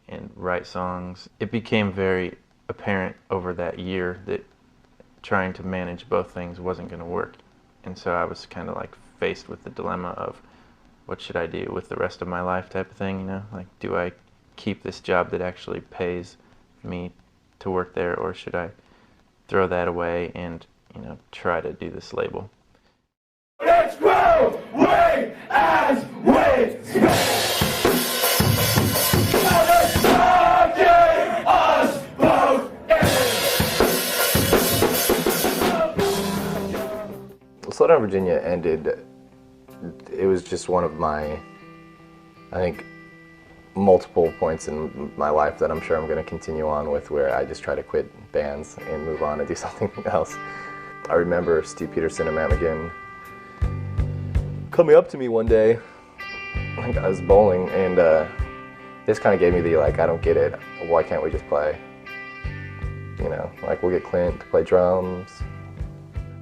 and write songs. It became very apparent over that year that trying to manage both things wasn't going to work. And so I was kind of like faced with the dilemma of, what should I do with the rest of my life type of thing, you know? Like, do I keep this job that actually pays me to work there, or should I throw that away and, you know, try to do this label? Let's grow, wait as we speak. Slowdown Virginia ended. It was just one of my, I think, multiple points in my life that I'm sure I'm going to continue on with, where I just try to quit bands and move on and do something else. I remember Steve Peterson and Matt McGinn coming up to me one day, like I was bowling, and this kind of gave me the, like, I don't get it, why can't we just play? You know, like, we'll get Clint to play drums.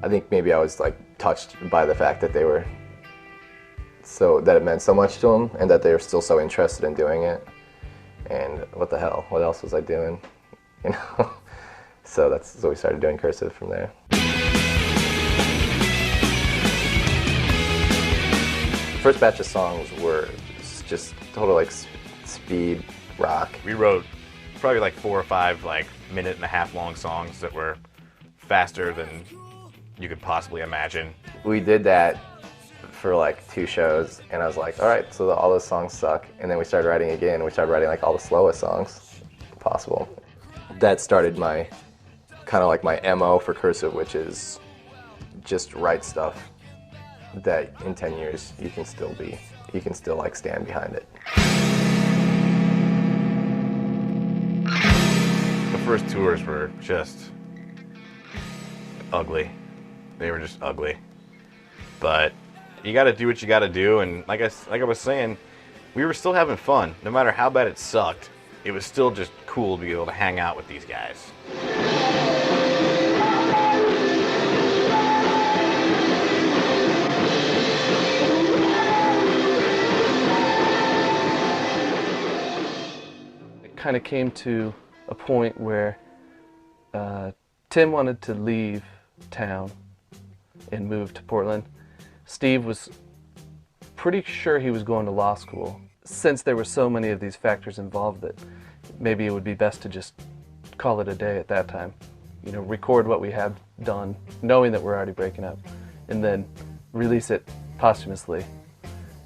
I think maybe I was, like, touched by the fact that they were that it meant so much to them, and that they were still so interested in doing it. And what the hell? What else was I doing? You know? So we started doing Cursive from there. The first batch of songs were just total, like, speed rock. We wrote probably like 4 or 5 like minute-and-a-half long songs that were faster than you could possibly imagine. We did that for like 2 shows, and I was like, all right, so all those songs suck. And then we started writing again. We started writing like all the slowest songs possible. That started my kind of like my MO for Cursive, which is just write stuff that in 10 years you can still like stand behind it. The first tours were just ugly. They were just ugly. But you got to do what you got to do, and like I was saying, we were still having fun. No matter how bad it sucked, it was still just cool to be able to hang out with these guys. It kind of came to a point where Tim wanted to leave town and move to Portland. Steve was pretty sure he was going to law school. Since there were so many of these factors involved, that maybe it would be best to just call it a day at that time. You know, record what we had done, knowing that we're already breaking up, and then release it posthumously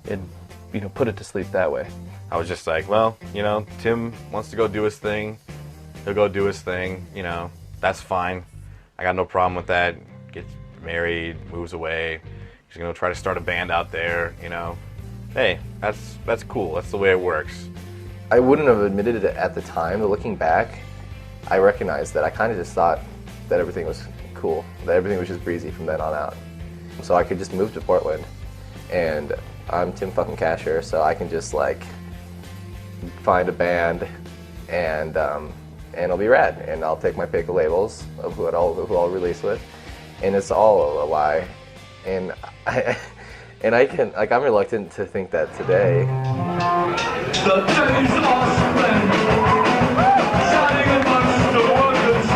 and, you know, put it to sleep that way. I was just like, well, you know, Tim wants to go do his thing. He'll go do his thing, you know, that's fine. I got no problem with that. Gets married, moves away. He's gonna try to start a band out there, you know. Hey, that's cool. That's the way it works. I wouldn't have admitted it at the time, but looking back, I recognized that I kind of just thought that everything was cool, that everything was just breezy from then on out. So I could just move to Portland, and I'm Tim fucking Kasher, so I can just like find a band, and it'll be rad, and I'll take my pick of labels of who I'll release with, and it's all a lie, and I can, like, I'm reluctant to think that today. The days are spent shining amongst the wonders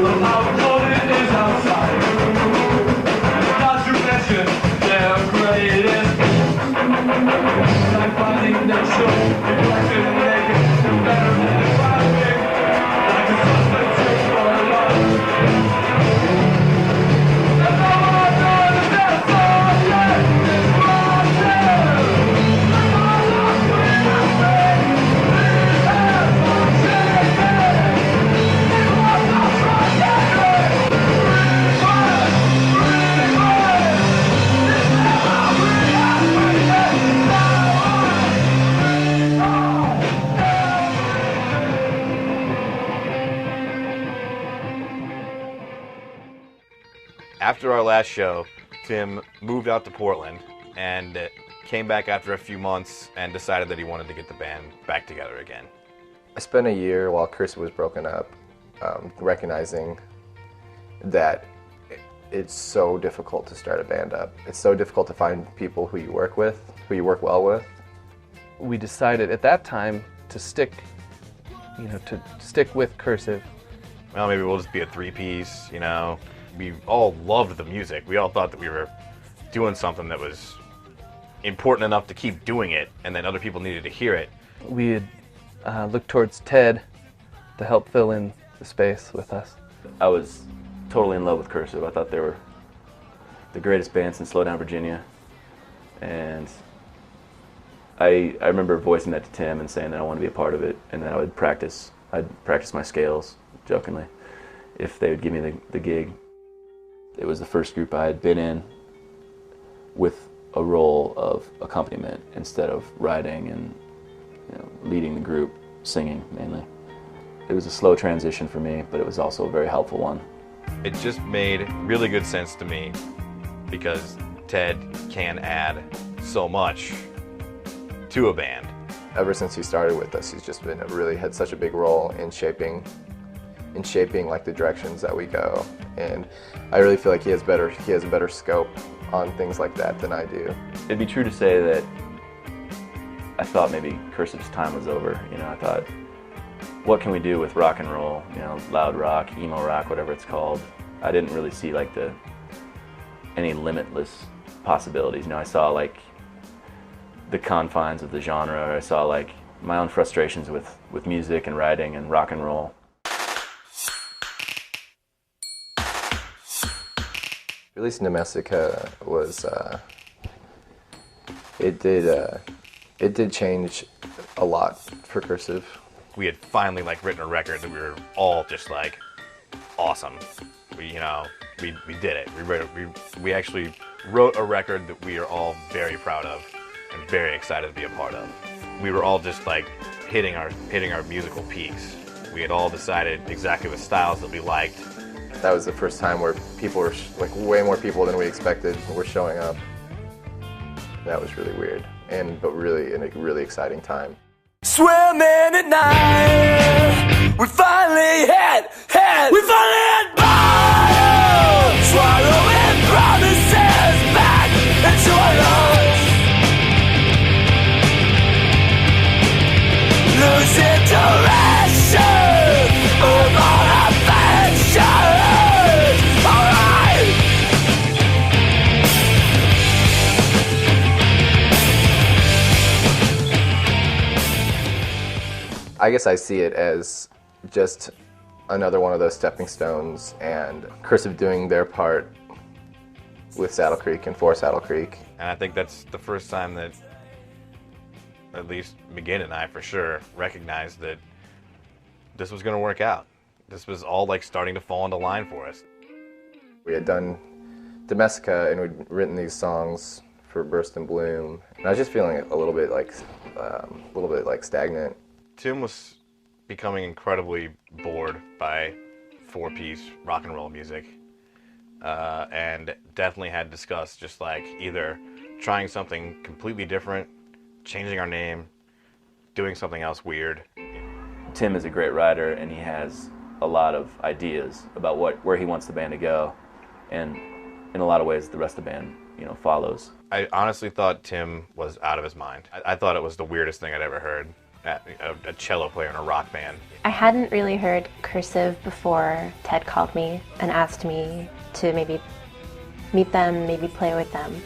of how cold it is outside. Not to mention their greatest, like finding their show, reflected naked, better than finding, like a substitute for love. And all I know is that's all that is After our last show, Tim moved out to Portland and came back after a few months and decided that he wanted to get the band back together again. I spent a year while Cursive was broken up, recognizing that it's so difficult to start a band up. It's so difficult to find people who you work with, who you work well with. We decided at that time to stick with Cursive. Well, maybe we'll just be a three-piece, you know. We all loved the music. We all thought that we were doing something that was important enough to keep doing it, and then other people needed to hear it. We had looked towards Ted to help fill in the space with us. I was totally in love with Cursive. I thought they were the greatest band since Slowdown Virginia, and I remember voicing that to Tim and saying that I wanted to be a part of it, and that I'd practice my scales, jokingly, if they would give me the gig. It was the first group I had been in with a role of accompaniment instead of writing and, you know, leading the group, singing mainly. It was a slow transition for me, but it was also a very helpful one. It just made really good sense to me because Ted can add so much to a band. Ever since he started with us, he's just been really had such a big role in shaping like the directions that we go, and I really feel like he has a better scope on things like that than I do. It'd be true to say that I thought maybe Cursive's time was over. You know, I thought, what can we do with rock and roll? You know, loud rock, emo rock, whatever it's called. I didn't really see like any limitless possibilities. You know, I saw like the confines of the genre. I saw like my own frustrations with music and writing and rock and roll. Releasing Domestica was it did change a lot for Cursive. We had finally like written a record that we were all just like awesome. We did it. We actually wrote a record that we are all very proud of and very excited to be a part of. We were all just like hitting our musical peaks. We had all decided exactly the styles that we liked. That was the first time where people were, like way more people than we expected were showing up. That was really weird, but really in a really exciting time. Swimming at night, we finally had bottom, swallowing promises back into our lungs, losing direction of our affection. I guess I see it as just another one of those stepping stones, and Cursive doing their part with Saddle Creek and for Saddle Creek. And I think that's the first time that at least McGinn and I for sure recognized that this was going to work out. This was all like starting to fall into line for us. We had done Domestica and we'd written these songs for Burst and Bloom, and I was just feeling a little bit like stagnant. Tim was becoming incredibly bored by four-piece rock and roll music, and definitely had discussed just like either trying something completely different, changing our name, doing something else weird. Tim is a great writer, and he has a lot of ideas about where he wants the band to go, and in a lot of ways the rest of the band, follows. I honestly thought Tim was out of his mind. I thought it was the weirdest thing I'd ever heard, a cello player in a rock band. I hadn't really heard Cursive before Ted called me and asked me to maybe meet them, maybe play with them.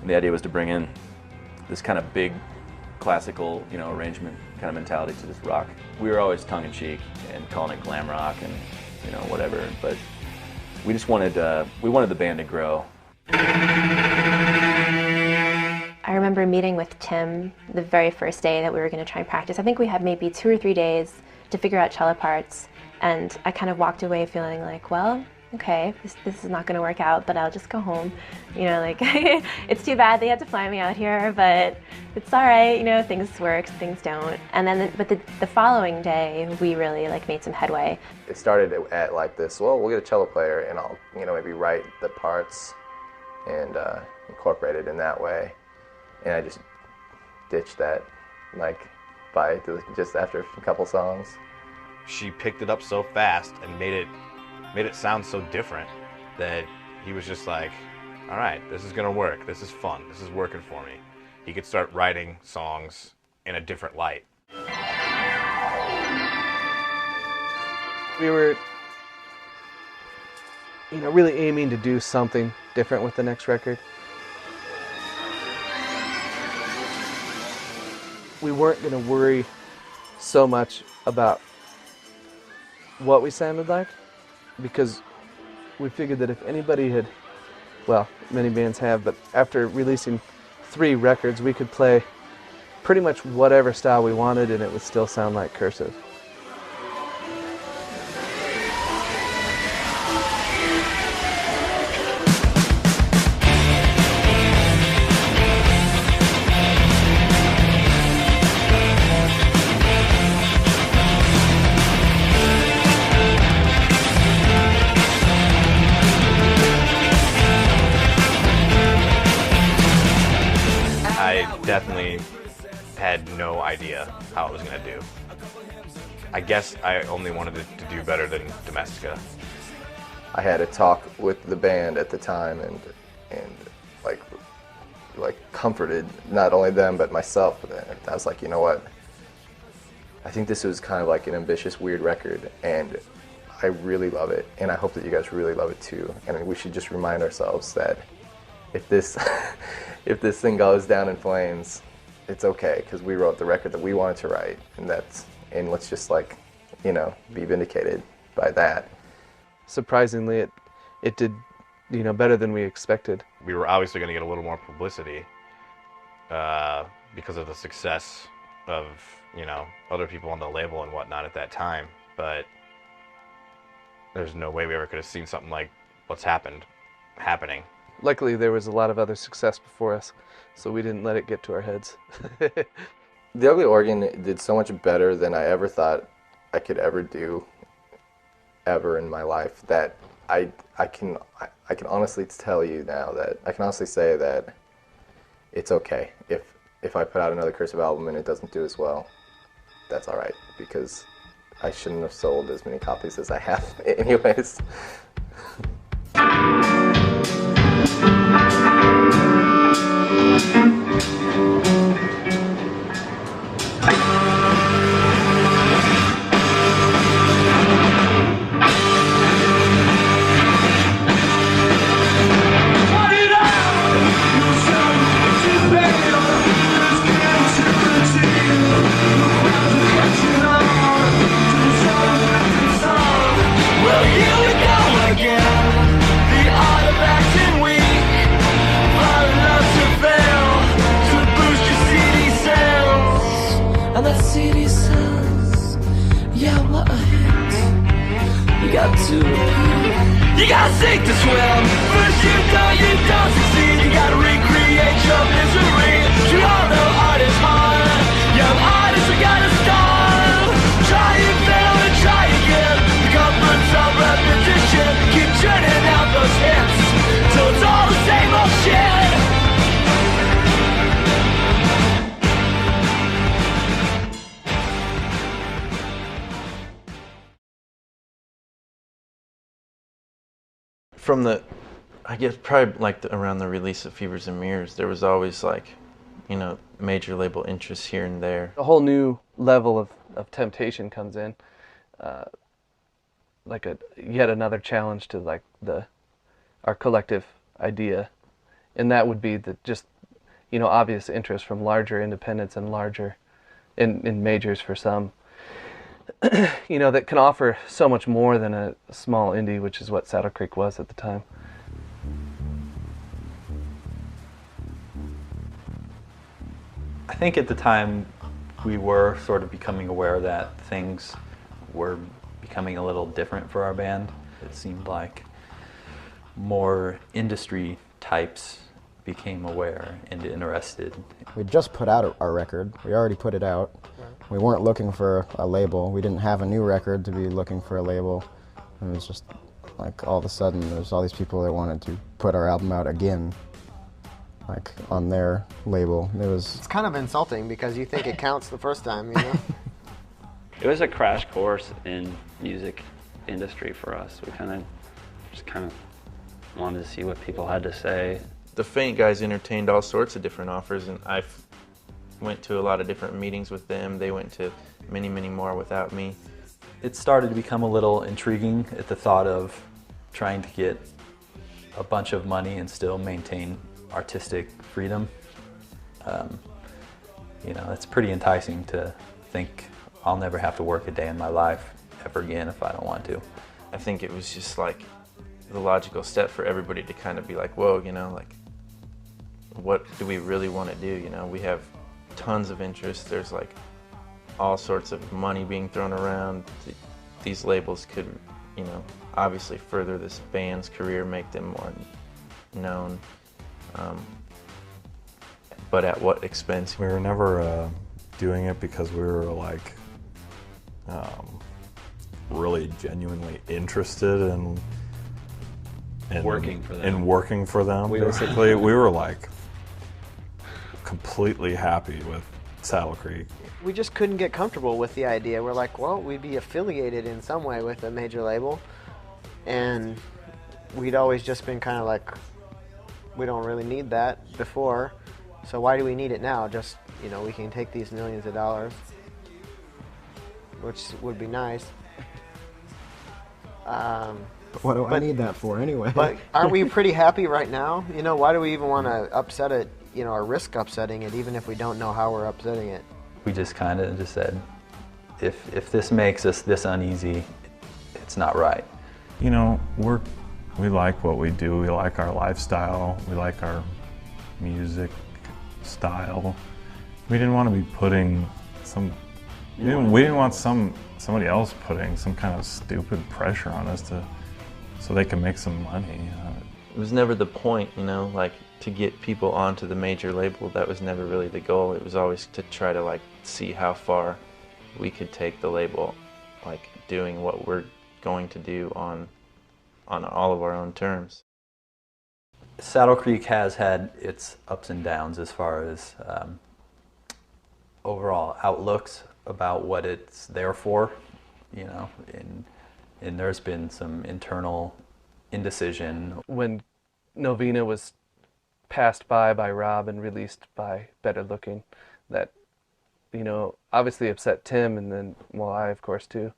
The idea was to bring in this kind of big classical, arrangement kind of mentality to this rock. We were always tongue-in-cheek and calling it glam rock and, whatever, but we just wanted, the band to grow. I remember meeting with Tim the very first day that we were going to try and practice. I think we had maybe 2 or 3 days to figure out cello parts, and I kind of walked away feeling like, well, okay, this is not going to work out, but I'll just go home. It's too bad they had to fly me out here, but it's all right. Things work, things don't. And then, but the following day, we really made some headway. It started at this. Well, we'll get a cello player, and I'll maybe write the parts and incorporate it in that way. And I just ditched that, just after a couple songs. She picked it up so fast and made it sound so different that he was just like, all right, this is gonna work, this is fun, this is working for me. He could start writing songs in a different light. We were really aiming to do something different with the next record. We weren't going to worry so much about what we sounded like, because we figured that if anybody had, well, many bands have, but after releasing 3 records, we could play pretty much whatever style we wanted and it would still sound like Cursive. Definitely had no idea how it was going to do. I guess I only wanted it to do better than Domestica. I had a talk with the band at the time and comforted not only them but myself. I was like, you know what? I think this was kind of like an ambitious, weird record, and I really love it, and I hope that you guys really love it too. And we should just remind ourselves that if this if this thing goes down in flames, it's okay, because we wrote the record that we wanted to write, and let's just be vindicated by that. Surprisingly, it did better than we expected. We were obviously going to get a little more publicity because of the success of other people on the label and whatnot at that time, but there's no way we ever could have seen something like what's happening. Luckily, there was a lot of other success before us, so we didn't let it get to our heads. The Ugly Organ did so much better than I ever thought I could ever do, ever in my life, that I can honestly tell you now that I can honestly say that it's okay if I put out another Cursive album and it doesn't do as well. That's all right, because I shouldn't have sold as many copies as I have anyways. CD says, yeah, what a hit. You got to repeat. You gotta sink to swim. First you don't succeed. You gotta recreate your misery. You all know art is hard. Young artists are gonna start. Try and fail and try again. The comforts of repetition. Keep churning out those hits till it's all the same old shit. From the, I guess probably like around the release of Fevers and Mirrors, there was always like, you know, major label interests here and there. A whole new level of temptation comes in, like yet another challenge to like our collective idea, and that would be the just, you know, obvious interest from larger independents and larger in majors for some. You know, that can offer so much more than a small indie, which is what Saddle Creek was at the time. I think at the time we were sort of becoming aware that things were becoming a little different for our band. It seemed like more industry types became aware and interested. We just put out our record. We already put it out. We weren't looking for a label. We didn't have a new record to be looking for a label. It was just like all of a sudden there's all these people that wanted to put our album out again, like on their label. It's kind of insulting because you think it counts the first time, you know? It was a crash course in music industry for us. We just kind of wanted to see what people had to say. The Faint guys entertained all sorts of different offers, and I went to a lot of different meetings with them. They went to many, many more without me. It started to become a little intriguing at the thought of trying to get a bunch of money and still maintain artistic freedom. You know, it's pretty enticing to think I'll never have to work a day in my life ever again if I don't want to. I think it was just like the logical step for everybody to kind of be like, whoa, you know, like, what do we really want to do? You know, we have tons of interest. There's like all sorts of money being thrown around. These labels could, you know, obviously further this band's career, make them more known. But at what expense? We were never doing it because we were like really genuinely interested in working for them. In working for them, basically. We were like completely happy with Saddle Creek. We just couldn't get comfortable with the idea. We're like, well, we'd be affiliated in some way with a major label, and we'd always just been kind of like, we don't really need that before, so why do we need it now? Just, you know, we can take these millions of dollars, which would be nice. What do I need that for anyway? But aren't we pretty happy right now? You know, why do we even want to upset it, you know, or risk upsetting it, even if we don't know how we're upsetting it? We just kind of just said, if this makes us this uneasy, it's not right. You know, we like what we do. We like our lifestyle. We like our music style. We didn't want to be putting we didn't want somebody else putting some kind of stupid pressure on us so they can make some money. It was never the point, you know, like to get people onto the major label. That was never really the goal. It was always to try to like see how far we could take the label, like doing what we're going to do on all of our own terms. Saddle Creek has had its ups and downs as far as overall outlooks about what it's there for, you know, and there's been some internal indecision. When Novena was passed by Rob and released by Better Looking, that, you know, obviously upset Tim, and then, well, I of course too,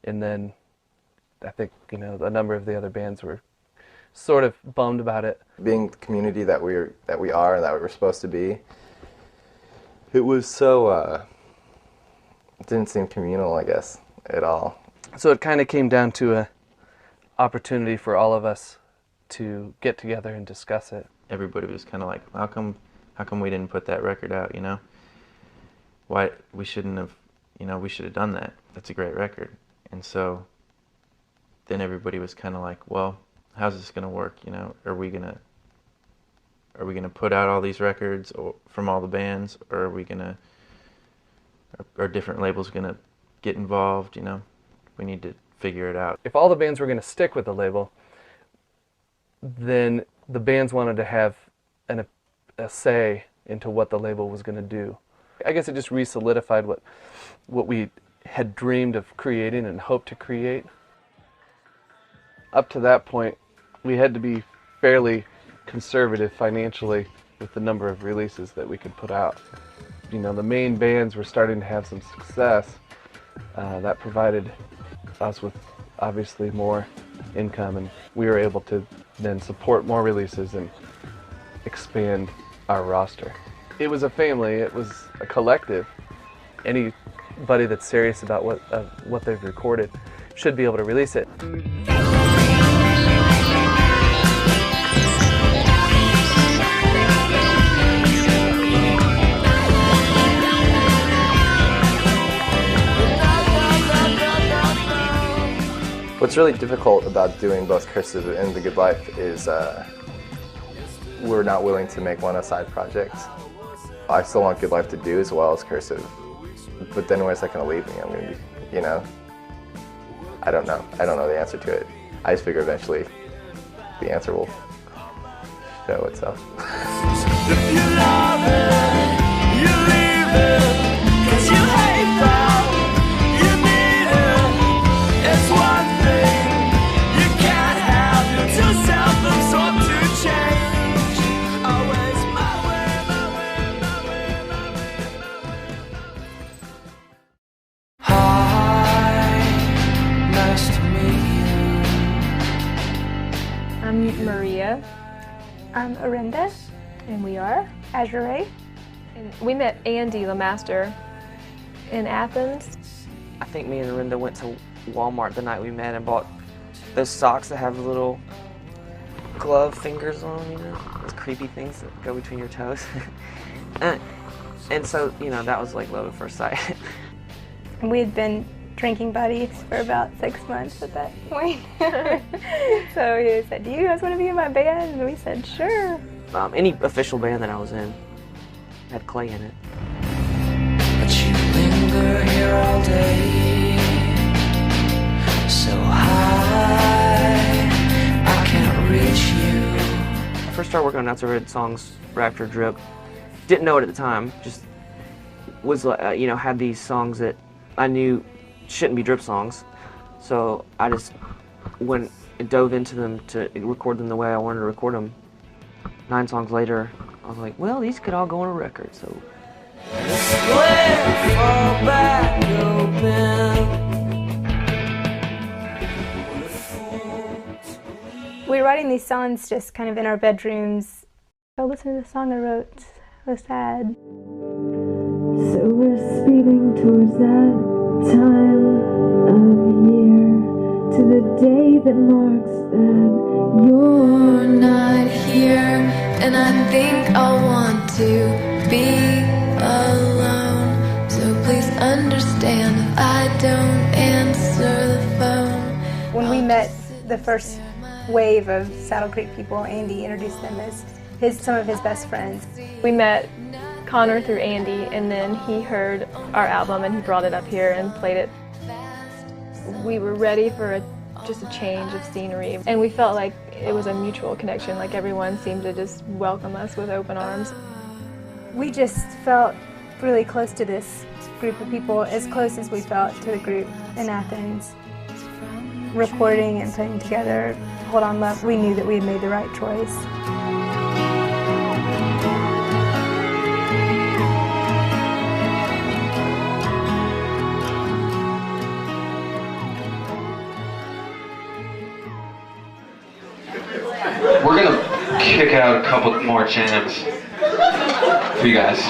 and then I think, you know, a number of the other bands were sort of bummed about it. Being the community that we are and that we were supposed to be, it was so it didn't seem communal, I guess, at all. So it kind of came down to a opportunity for all of us to get together and discuss it. Everybody was kind of like, how come we didn't put that record out, you know? Why we shouldn't have you know, we should have done that. That's a great record. And so then everybody was kind of like, well, how's this going to work? You know, are we going to put out all these records from all the bands, or are different labels going to get involved? You know, we need to figure it out. If all the bands were going to stick with the label, then the bands wanted to have a say into what the label was going to do. I guess it just re-solidified what we had dreamed of creating and hoped to create. Up to that point, we had to be fairly conservative financially with the number of releases that we could put out. You know, the main bands were starting to have some success. That provided us with obviously more income, and we were able to then support more releases and expand our roster. It was a family, it was a collective. Anybody that's serious about what they've recorded should be able to release it. What's really difficult about doing both Cursive and The Good Life is we're not willing to make one a side project. I still want Good Life to do as well as Cursive, but then where's that going to leave me? I'm going to be, you know, I don't know. I don't know the answer to it. I just figure eventually the answer will show itself. If you love it, you leave it, 'cause you hate that, you need it. It's one thing you can't have, you're too self-absorbed to change. Always my way, my way, my way, my way, my way. Hi, nice to meet you. I'm Maria. I'm Arinda. And we are Azure. And we met Andy LeMaster in Athens. I think me and Arinda went to Walmart the night we met and bought those socks that have the little glove fingers on them, you know, those creepy things that go between your toes. And so, you know, that was like love at first sight. We had been drinking buddies for about 6 months at that point. So he said, "Do you guys want to be in my band?" And we said, "Sure." Any official band that I was in had Clay in it. But you linger here all day, so high, I can't reach you. I first started working on Not So Red songs right after Drip. Didn't know it at the time, just was, you know, had these songs that I knew shouldn't be Drip songs. So I just went and dove into them to record them the way I wanted to record them. 9 songs later, I was like, well, these could all go on a record, so. We were writing these songs just kind of in our bedrooms. So listen to the song I wrote. It was sad. So we're speeding towards that time of year, to the day that marks that you're not here. And I think I want to be alone, so please understand if I don't answer the phone. When we met the first wave of Saddle Creek people, Andy introduced them as some of his best friends. We met Connor through Andy, and then he heard our album and he brought it up here and played it. We were ready for just a change of scenery, and we felt like it was a mutual connection, like everyone seemed to just welcome us with open arms. We just felt really close to this group of people, as close as we felt to the group in Athens. Recording and putting together Hold On Love, we knew that we had made the right choice. We're gonna kick out a couple more jams for you guys.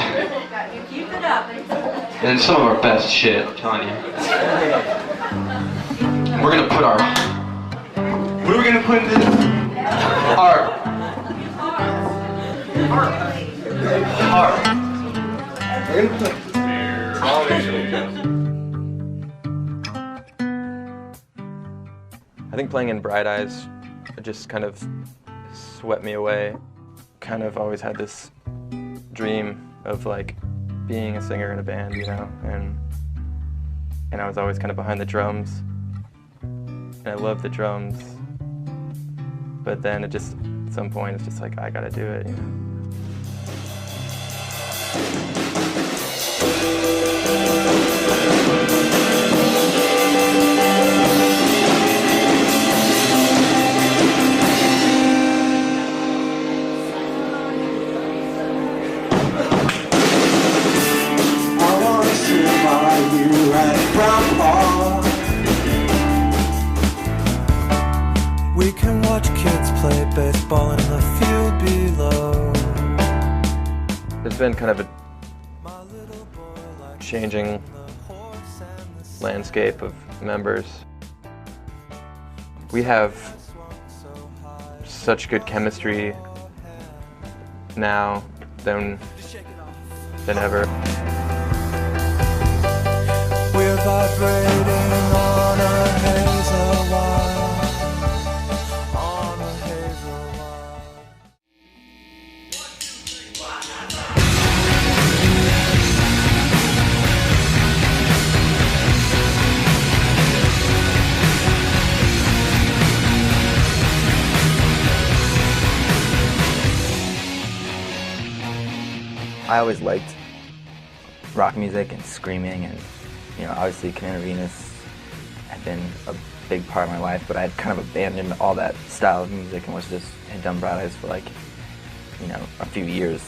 And some of our best shit, I'm telling you. We're gonna put our... What are we gonna put in this? Our... We're gonna put... I think playing in Bright Eyes just kind of swept me away. Kind of always had this dream of like being a singer in a band, you know, and I was always kind of behind the drums, and I loved the drums, but then at some point it's just like, I gotta do it, you know. We can watch kids play baseball in the field below. There's been kind of a changing landscape of members. We have such good chemistry now than ever. We're vibrating on a hazel wire. On a hazel wire. I always liked rock music and screaming, and you know, obviously Commander Venus had been a big part of my life, but I had kind of abandoned all that style of music and had done Bright Eyes for like, you know, a few years.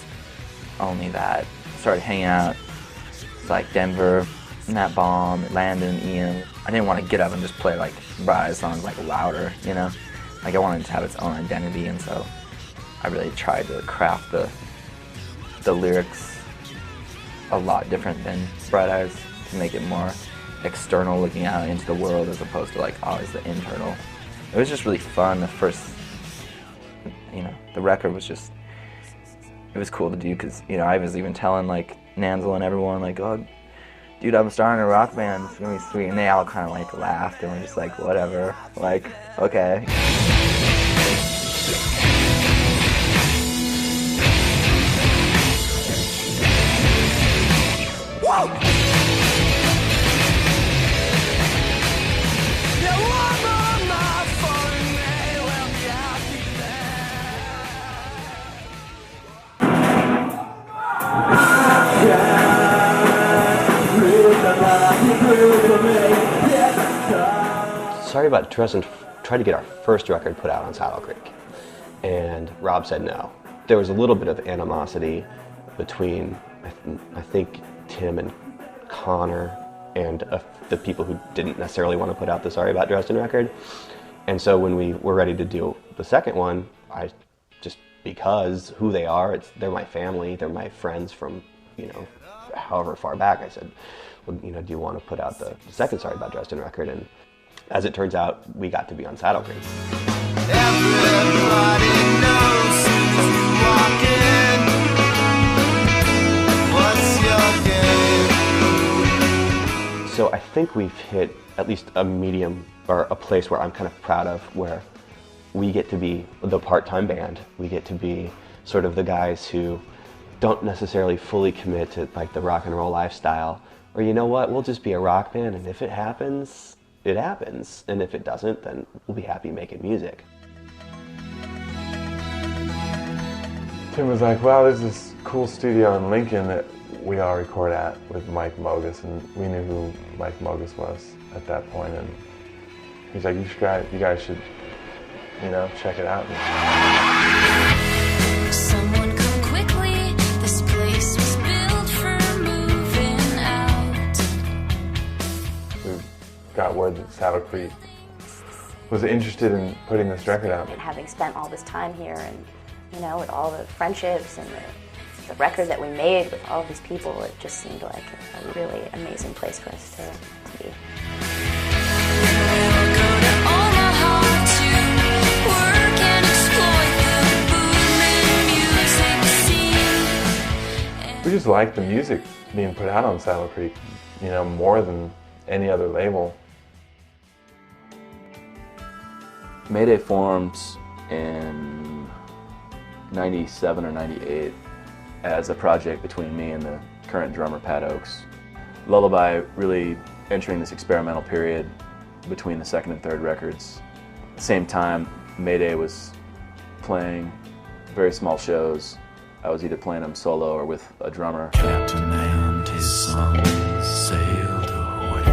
Only that. Started hanging out with like Denver, Matt Baum, Landon, Ian. I didn't want to get up and just play like Bright Eyes songs like louder, you know? Like I wanted it to have its own identity, and so I really tried to craft the lyrics a lot different than Bright Eyes to make it more external, looking out into the world, as opposed to like always the internal. It was just really fun. The first, you know, the record was just, it was cool to do, because, you know, I was even telling like Nanzel and everyone like, oh, dude, I'm starting a rock band, it's gonna be sweet, and they all kind of like laughed and were just like, whatever, like, okay. Sorry About Dresden tried to get our first record put out on Saddle Creek, and Rob said no. There was a little bit of animosity between, I think, Tim and Connor and the people who didn't necessarily want to put out the Sorry About Dresden record. And so when we were ready to do the second one, because who they are, they're my family, they're my friends from, you know, however far back, I said, well, you know, do you want to put out the second Sorry About Dresden record? And as it turns out, we got to be on Saddle Creek. Everybody knows who's walking. What's your game? So I think we've hit at least a medium, or a place where I'm kind of proud of, where we get to be the part-time band. We get to be sort of the guys who don't necessarily fully commit to like the rock and roll lifestyle. Or, you know what, we'll just be a rock band, and if it happens, it happens. And if it doesn't, then we'll be happy making music. Tim was like, well, there's this cool studio in Lincoln that we all record at with Mike Mogus, and we knew who Mike Mogus was at that point, and he's like, you guys should, you know, check it out. Someone come quickly, this place was built for moving out. We got word that Saddle Creek was interested in putting this record out. And having spent all this time here, and you know, with all the friendships and the record that we made with all of these people, it just seemed like a really amazing place for us to be. We just like the music being put out on Saddle Creek, you know, more than any other label. Mayday formed in 97 or 98 as a project between me and the current drummer, Pat Oakes. Lullaby really entering this experimental period between the second and third records. At the same time, Mayday was playing very small shows. I was either playing them solo or with a drummer. Captain and his son sailed away.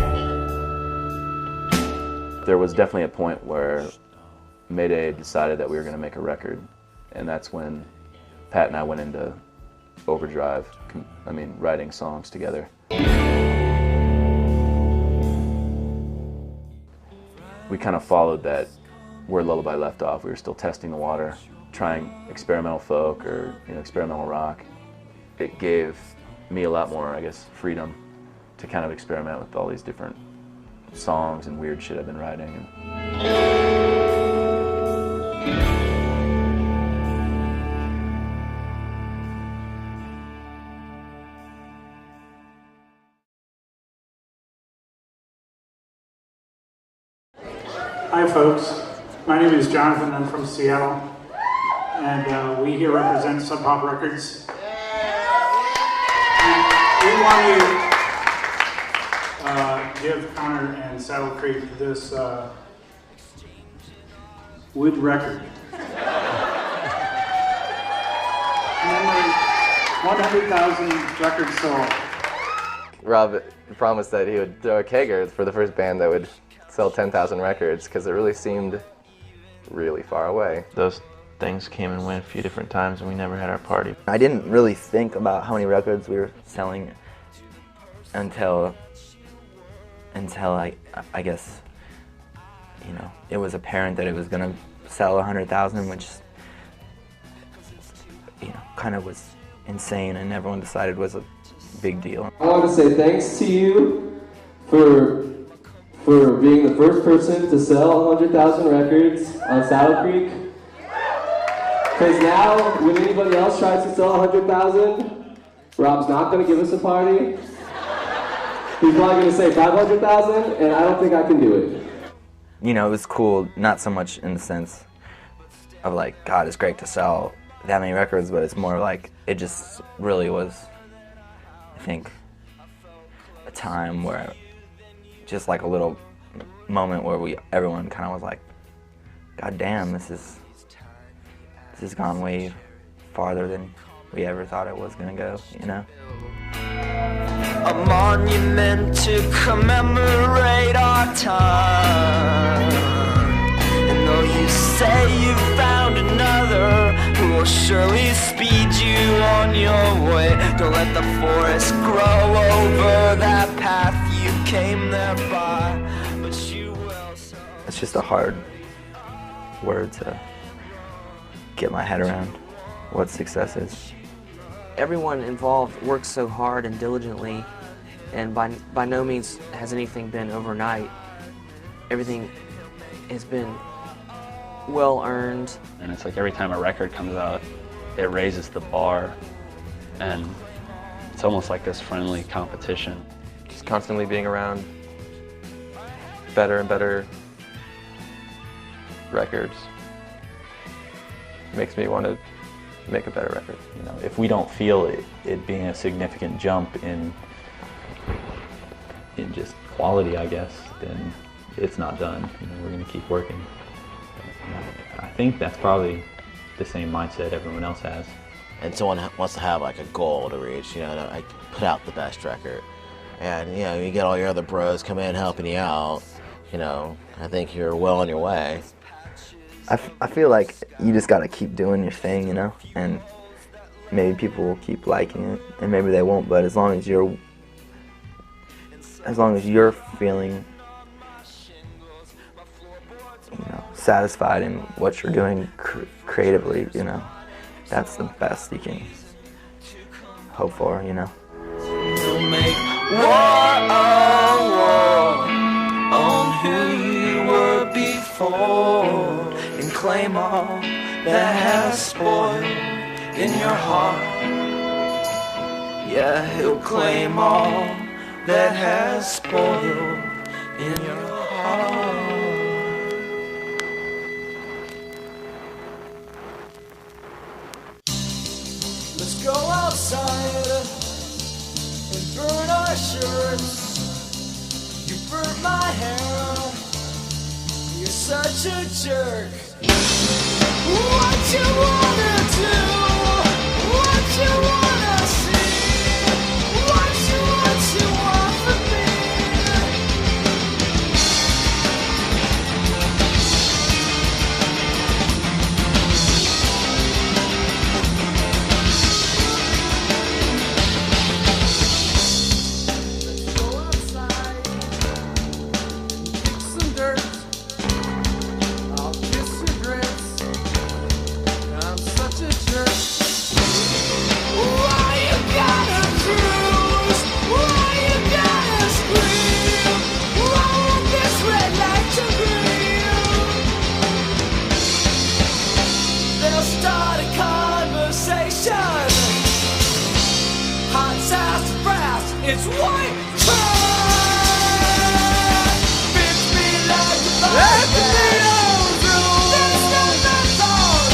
There was definitely a point where Mayday decided that we were going to make a record, and that's when Pat and I went into overdrive, writing songs together. We kind of followed that where Lullaby left off. We were still testing the water, trying experimental folk or experimental rock. It gave me a lot more, I guess, freedom to kind of experiment with all these different songs and weird shit I've been writing. Hi folks, my name is Jonathan, I'm from Seattle, and we here represent Sub Pop Records. And we want to give Connor and Saddle Creek this wood record. Memory 100,000 records sold. Rob promised that he would throw a kegger for the first band that would sell 10,000 records, because it really seemed really far away. Those things came and went a few different times, and we never had our party. I didn't really think about how many records we were selling until I guess, it was apparent that it was going to sell 100,000, which, kind of was insane, and everyone decided was a big deal. I want to say thanks to you for being the first person to sell 100,000 records on Saddle Creek. Because now, when anybody else tries to sell 100,000, Rob's not going to give us a party. He's probably going to say 500,000, and I don't think I can do it. It was cool, not so much in the sense of like, God, it's great to sell that many records, but it's more like, it just really was, I think, a time where, just like a little moment where everyone kind of was like, God damn, this has gone way farther than we ever thought it was gonna go, A monument to commemorate our time. And though you say you found another who will surely speed you on your way, don't let the forest grow over that path you came there by, but you will. It's just a hard word to get my head around what success is. Everyone involved works so hard and diligently, and by no means has anything been overnight. Everything has been well earned. And it's like every time a record comes out, it raises the bar, and it's almost like this friendly competition. Just constantly being around better and better records makes me want to make a better record. If we don't feel it being a significant jump in just quality, I guess, then it's not done. We're going to keep working. But, I think that's probably the same mindset everyone else has. And someone wants to have like a goal to reach, like put out the best record. And you get all your other bros come in helping you out, I think you're well on your way. I feel like you just gotta keep doing your thing, and maybe people will keep liking it, and maybe they won't, but as long as you're feeling, satisfied in what you're doing creatively, that's the best you can hope for, We'll make war on who you were before, and claim all that has spoiled in your heart. Yeah, he'll claim all that has spoiled in your heart. such a jerk. What you wanna do? What you wanna see? What you want from me? Let's go outside, kick some dirt. I'll kiss your grits. I'm such a jerk. Why you gotta cruise? Why you gotta scream? Why won't this red light turn green? They'll start a conversation. Hot sauce to brass, it's white trash. Fix me like a fire. That's not my fault.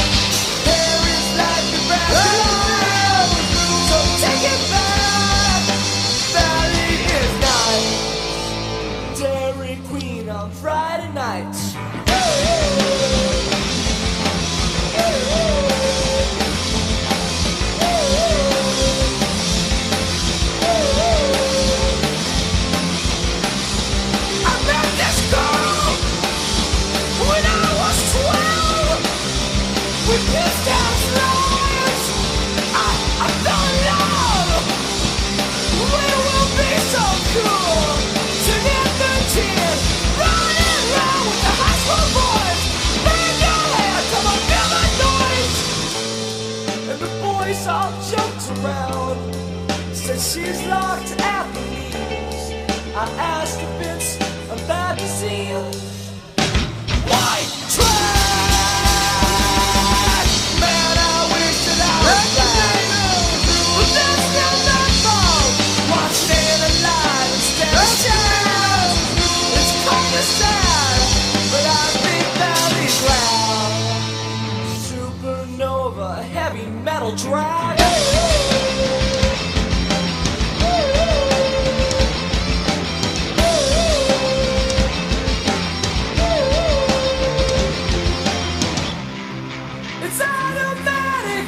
Hair is like the grass. So take it back. Valley is nice. Dairy Queen on Friday nights. I met this girl when I was 12. We pissed out flies. I fell in love. We will be so cool. To get 13, running around with the high school boys. Bang your head, come on, feel the noise. And the boys all jumped around. Said she's locked at the knees. I asked if it's a bad disease. White trash! Man, I wish that I was black. But that's not my fault. Why staying alive instead of sad? It's kind of sad, but I think Valley's loud. Supernova, heavy metal drag. It's automatic.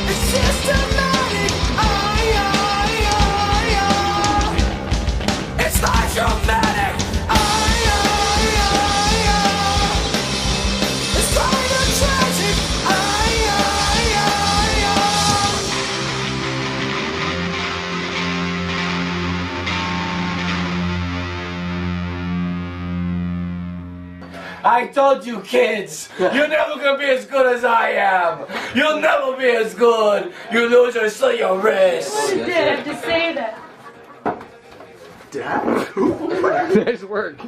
It's systematic. It's hydromatic. It's kind of tragic. I told you kids, you're never gonna be as good as I am. You'll never be as good. You loser, slit your wrist. You did have to say that. Dad? Nice work.